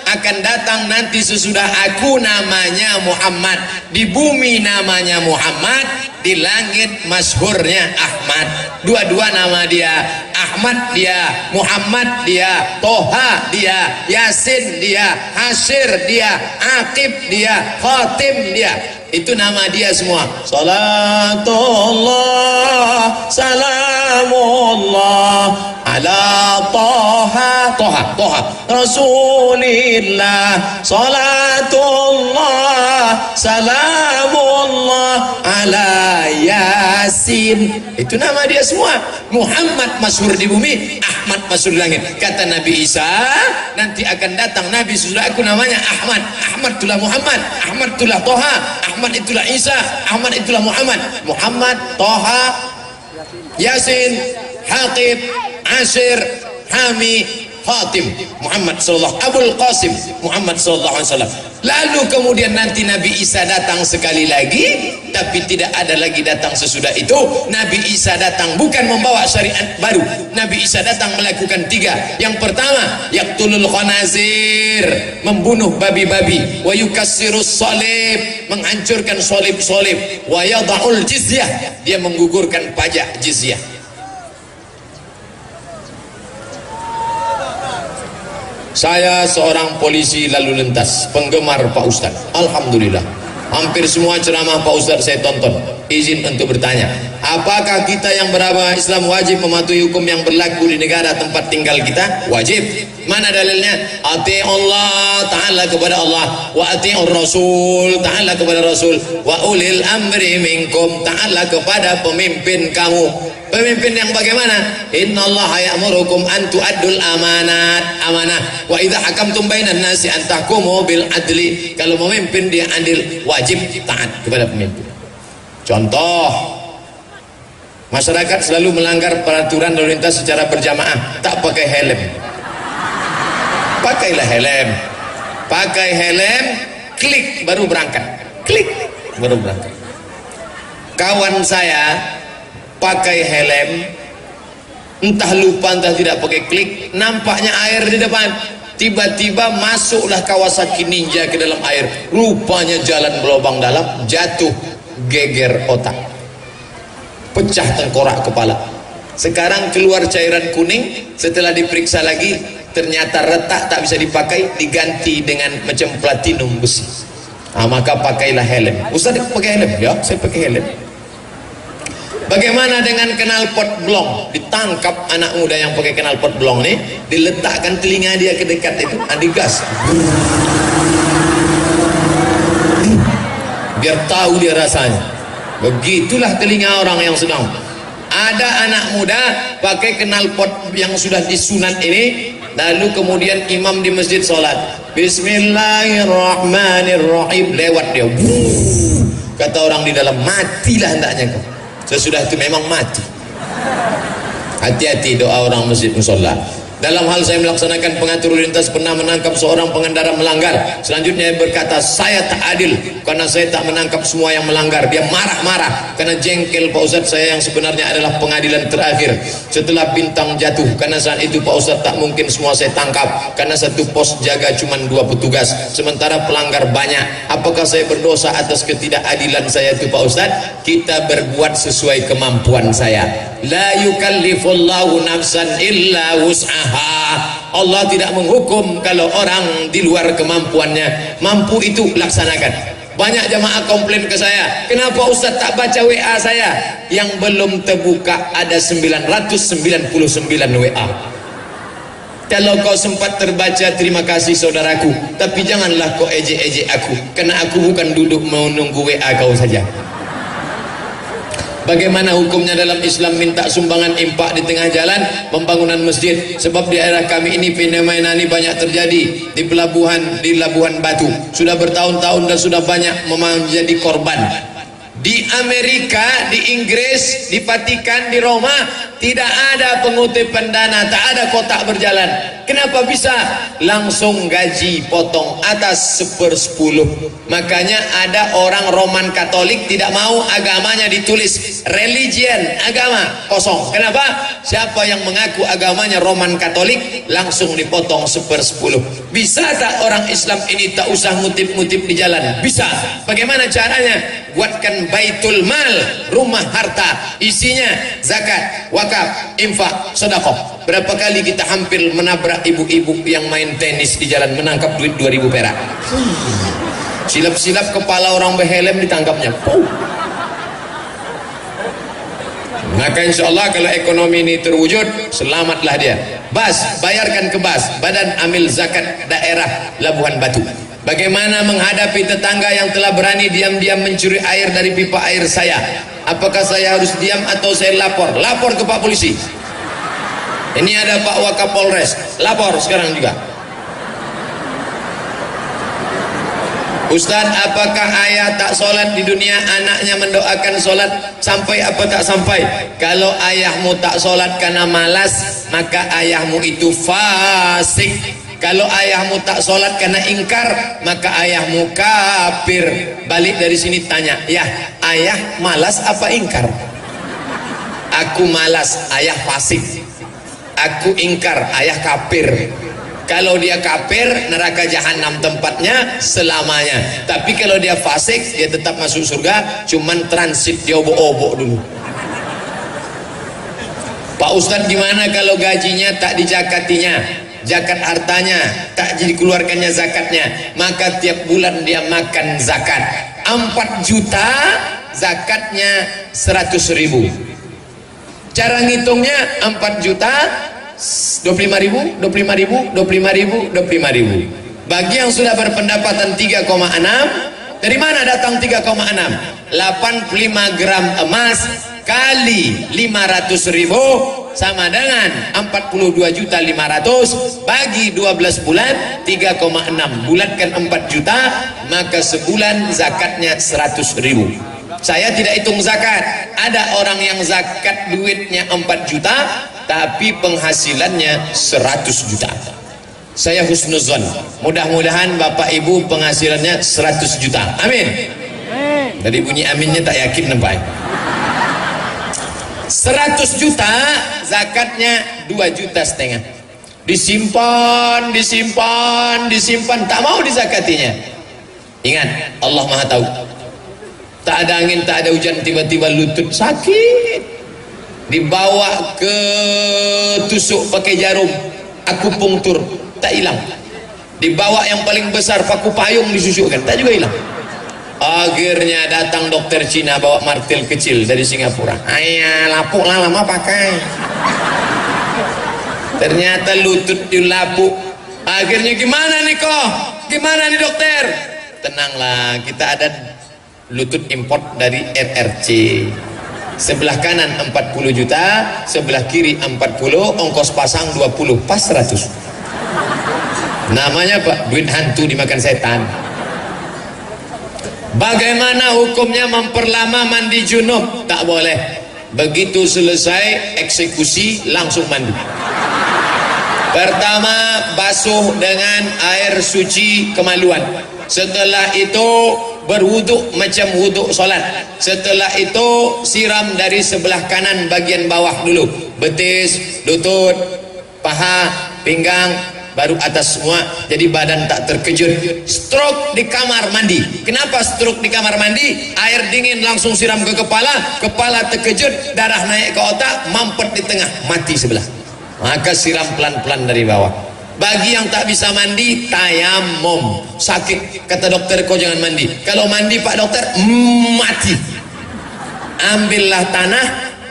S1: akan datang nanti sesudah aku, namanya Muhammad. Di bumi namanya Muhammad, di langit masyhurnya Ahmad. Dua-dua nama dia, Ahmad dia, Muhammad dia, Toha dia, Yasin dia, Hasyir dia, Aqib dia, Khatim dia. Itu nama dia semua. Salatullah salamullah ala Toha Rasulillah. Salatullah salamullah ala Yasin. Itu nama dia semua. Muhammad masyhur di bumi, Ahmad masyhur di langit. Kata Nabi Isa, nanti akan datang Nabi sesudah aku, namanya Ahmad. Ahmad itulah Muhammad, Ahmad itulah Toha, Ahmad itulah Isa, Ahmad itulah Muhammad. Muhammad, Toha, Yasin, Haqib, Asyir, Hami, Fatim, Muhammad sallallahu Abul Qasim, Muhammad sallallahu alaihi wasallam. Lalu kemudian nanti Nabi Isa datang sekali lagi, tapi tidak ada lagi datang sesudah itu. Nabi Isa datang bukan membawa syariat baru. Nabi Isa datang melakukan tiga. Yang pertama, yaqtulul khanazir, membunuh babi-babi, wa yukassirus salib, menghancurkan salib-salib, wa yada'ul jizyah, dia menggugurkan pajak jizyah. Saya seorang polisi lalu lintas, penggemar Pak Ustadz. Alhamdulillah, hampir semua ceramah Pak Ustadz saya tonton. Izin untuk bertanya, apakah kita yang beragama Islam wajib mematuhi hukum yang berlaku di negara tempat tinggal kita? Wajib. Mana dalilnya? Ati Allah Ta'ala kepada Allah, wa ati'ur Rasul Ta'ala kepada Rasul, wa ulil amri minkum Ta'ala kepada pemimpin kamu. Pemimpin yang bagaimana? Innallaha ya'murukum an tu'addul amanah wa idza hakamtum bainan nasi an tahkumu bil adli. Kalau memimpin dia adil, wajib taat kepada pemimpin. Contoh, masyarakat selalu melanggar peraturan lalu lintas secara berjamaah, tak pakai helm. Pakailah helm. Pakai helm, klik baru berangkat. Klik baru berangkat. Kawan saya pakai helm, entah lupa entah tidak pakai klik, nampaknya air di depan, tiba-tiba masuklah Kawasaki Ninja ke dalam air, rupanya jalan berlubang dalam, jatuh, geger otak, pecah tengkorak kepala. Sekarang keluar cairan kuning, setelah diperiksa lagi ternyata retak, tak bisa dipakai, diganti dengan macam platinum besi. Maka pakailah helm. Ustaz pakai helm? Ya, saya pakai helm. Bagaimana dengan knalpot blong? Ditangkap anak muda yang pakai knalpot blong nih, diletakkan telinga dia ke dekat itu, digas, biar tahu dia rasanya. Begitulah telinga orang yang sedang. Ada anak muda pakai knalpot yang sudah disunat ini, lalu kemudian imam di masjid sholat, Bismillahirrahmanirrahim, lewat dia, kata orang di dalam, matilah hendaknya kau. Sesudah itu memang mati. Hati-hati doa orang masjid musola. Dalam hal saya melaksanakan pengatur lalu lintas, pernah menangkap seorang pengendara melanggar. Selanjutnya dia berkata, saya tak adil karena saya tak menangkap semua yang melanggar. Dia marah-marah karena jengkel Pak Ustadz saya yang sebenarnya adalah pengadilan terakhir setelah bintang jatuh. Karena saat itu Pak Ustadz tak mungkin semua saya tangkap, karena satu pos jaga cuma 2 petugas, sementara pelanggar banyak. Apakah saya berdosa atas ketidakadilan saya itu Pak Ustadz? Kita berbuat sesuai kemampuan saya. La yukallifullahu nafsan illa wus'aha. Allah tidak menghukum kalau orang di luar kemampuannya. Mampu itu laksanakan. Banyak jamaah komplain ke saya, kenapa Ustaz tak baca WA saya? Yang belum terbuka ada 999 WA. Kalau kau sempat terbaca, terima kasih saudaraku, tapi janganlah kau ejek-ejek aku, karena aku bukan duduk menunggu WA kau saja. Bagaimana hukumnya dalam Islam minta sumbangan impak di tengah jalan pembangunan masjid? Sebab di daerah kami ini fenomena ini banyak terjadi di Labuhan Batu. Sudah bertahun-tahun dan sudah banyak menjadi korban. Di Amerika, di Inggris, di Vatikan, di Roma tidak ada pengutipan dana, tak ada kotak berjalan. Kenapa bisa? Langsung gaji potong atas 1/10. Makanya ada orang Roman Katolik tidak mau agamanya ditulis religion, agama, kosong. Kenapa? Siapa yang mengaku agamanya Roman Katolik langsung dipotong 1/10. Bisa tak orang Islam ini tak usah ngutip-ngutip di jalan? Bisa. Bagaimana caranya? Buatkan baitul mal, rumah harta, isinya zakat, wakaf, infak, sedekah. Berapa kali kita hampir menabrak ibu-ibu yang main tenis di jalan menangkap duit 2000 perak. Silap-silap kepala orang berhelm ditangkapnya. Maka insya Allah kalau ekonomi ini terwujud, selamatlah dia. BAS, bayarkan ke BAS, Badan Amil Zakat Daerah Labuhan Batu. Bagaimana menghadapi tetangga yang telah berani diam-diam mencuri air dari pipa air saya? Apakah saya harus diam atau saya lapor? Lapor ke Pak Polisi. Ini ada Pak Wakapolres, lapor sekarang juga. Ustaz, apakah ayah tak sholat di dunia, anaknya mendoakan sholat, sampai apa tak sampai? Kalau ayahmu tak sholat karena malas, maka ayahmu itu fasik. Kalau ayahmu tak sholat karena ingkar, maka ayahmu kafir. Balik dari sini tanya, ya ayah malas apa ingkar? Aku malas, ayah fasik. Aku ingkar, ayah kafir. Kalau dia kafir, neraka jahanam tempatnya selamanya. Tapi kalau dia fasik, dia tetap masuk surga, cuman transit di obok-obok dulu. Pak Ustadz, gimana kalau gajinya tak dijakatinya? Zakat hartanya tak dikeluarkannya zakatnya, maka tiap bulan dia makan zakat 4 juta, zakatnya 100.000. Cara ngitungnya 4 juta 25.000, 25.000, 25.000, 25.000. Bagi yang sudah berpendapatan 3,6, dari mana datang 3,6? 85 gram emas kali 500.000 sama dengan 42.500.000 bagi 12 bulan 3,6. Bulatkan 4 juta, maka sebulan zakatnya 100.000. Saya tidak hitung zakat. Ada orang yang zakat duitnya 4 juta tapi penghasilannya 100 juta. Saya husnuzon, mudah-mudahan Bapak Ibu penghasilannya 100 juta. Amin. Dari bunyi aminnya tak yakin nampak. 100 juta zakatnya 2,5 juta. Disimpan, tak mau dizakatinya. Ingat, Allah Maha tahu. Tak ada angin, tak ada hujan, tiba-tiba lutut sakit, dibawa ke tusuk pakai jarum, akupunktur, tak hilang. Dibawa yang paling besar, paku payung disusukkan, tak juga hilang. Akhirnya datang dokter Cina bawa martil kecil dari Singapura. Ayah, lapuk lah, lama pakai. Ternyata lutut dilapuk. Akhirnya gimana nih kok? Gimana nih dokter? Tenanglah, kita ada lutut import dari RRC. Sebelah kanan 40 juta, sebelah kiri 40, ongkos pasang 20, pas 100. Namanya Pak, duit hantu dimakan setan. Bagaimana hukumnya memperlama mandi junub? Tak boleh. Begitu selesai eksekusi langsung mandi. Pertama, basuh dengan air suci kemaluan. Setelah itu berwuduk macam wuduk solat. Setelah itu siram dari sebelah kanan bagian bawah dulu, betis, lutut, paha, pinggang, baru atas semua, jadi badan tak terkejut. Stroke di kamar mandi. Kenapa stroke di kamar mandi? Air dingin langsung siram ke kepala, kepala terkejut, darah naik ke otak, mampet di tengah, mati sebelah. maka siram pelan-pelan dari bawah. Bagi yang tak bisa mandi, tayamum. Sakit, kata dokter, kau jangan mandi. Kalau mandi pak dokter, mati. Ambillah tanah,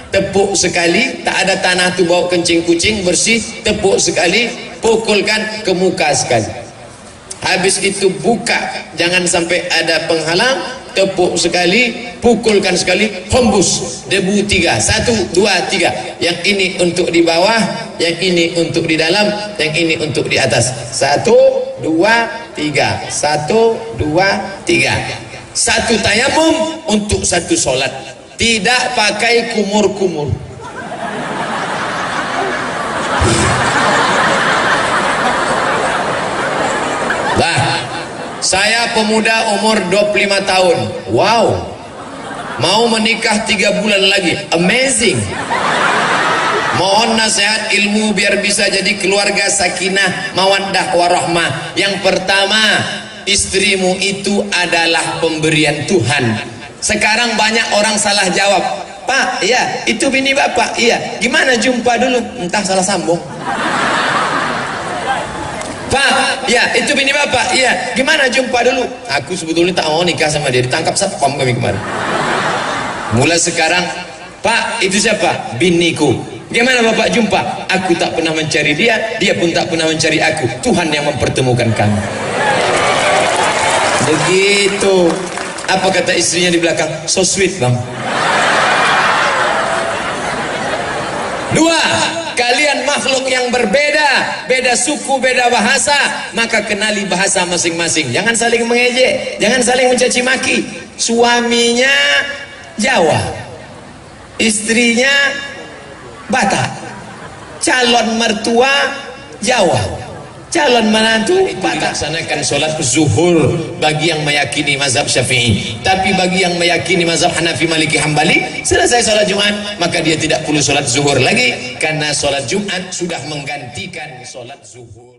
S1: tepuk sekali, tak ada tanah tu bawa kencing kucing, bersih, tepuk sekali, pukulkan ke muka sekali. Habis itu buka, jangan sampai ada penghalang, tepuk sekali, pukulkan sekali, hembus debu 3, 1, 2, 3. Yang ini untuk di bawah, yang ini untuk di dalam, yang ini untuk di atas. 1, 2, 3, 1, 2, 3. Satu tayamum untuk satu solat, tidak pakai kumur-kumur. Saya pemuda umur 25 tahun. Wow. Mau menikah 3 bulan lagi. Amazing. Mohon nasihat ilmu biar bisa jadi keluarga sakinah, mawaddah warahmah. Yang pertama, istrimu itu adalah pemberian Tuhan. Sekarang banyak orang salah jawab. Pak, iya, itu bini bapak. Iya. Gimana jumpa dulu? Entah salah sambung. Pak, ya itu bini bapak, iya. Gimana jumpa dulu? Aku sebetulnya tak mau nikah sama dia, ditangkap satpam kami kemarin. Mulai sekarang, Pak, itu siapa? Biniku. Gimana bapak jumpa? Aku tak pernah mencari dia, dia pun tak pernah mencari aku. Tuhan yang mempertemukan kami. Begitu. Apa kata istrinya di belakang? So sweet bang. 2. Kalian makhluk yang berbeda, beda suku, beda bahasa, maka kenali bahasa masing-masing. Jangan saling mengejek, jangan saling mencaci maki. Suaminya Jawa, istrinya Batak, calon mertua Jawa, calon menantu Batak. Laksanakan sholat zuhur bagi yang meyakini mazhab Syafi'i. Tapi bagi yang meyakini mazhab Hanafi, Maliki, Hambali, selesai sholat Jumat, maka dia tidak perlu sholat zuhur lagi, karena sholat Jumat sudah menggantikan sholat zuhur.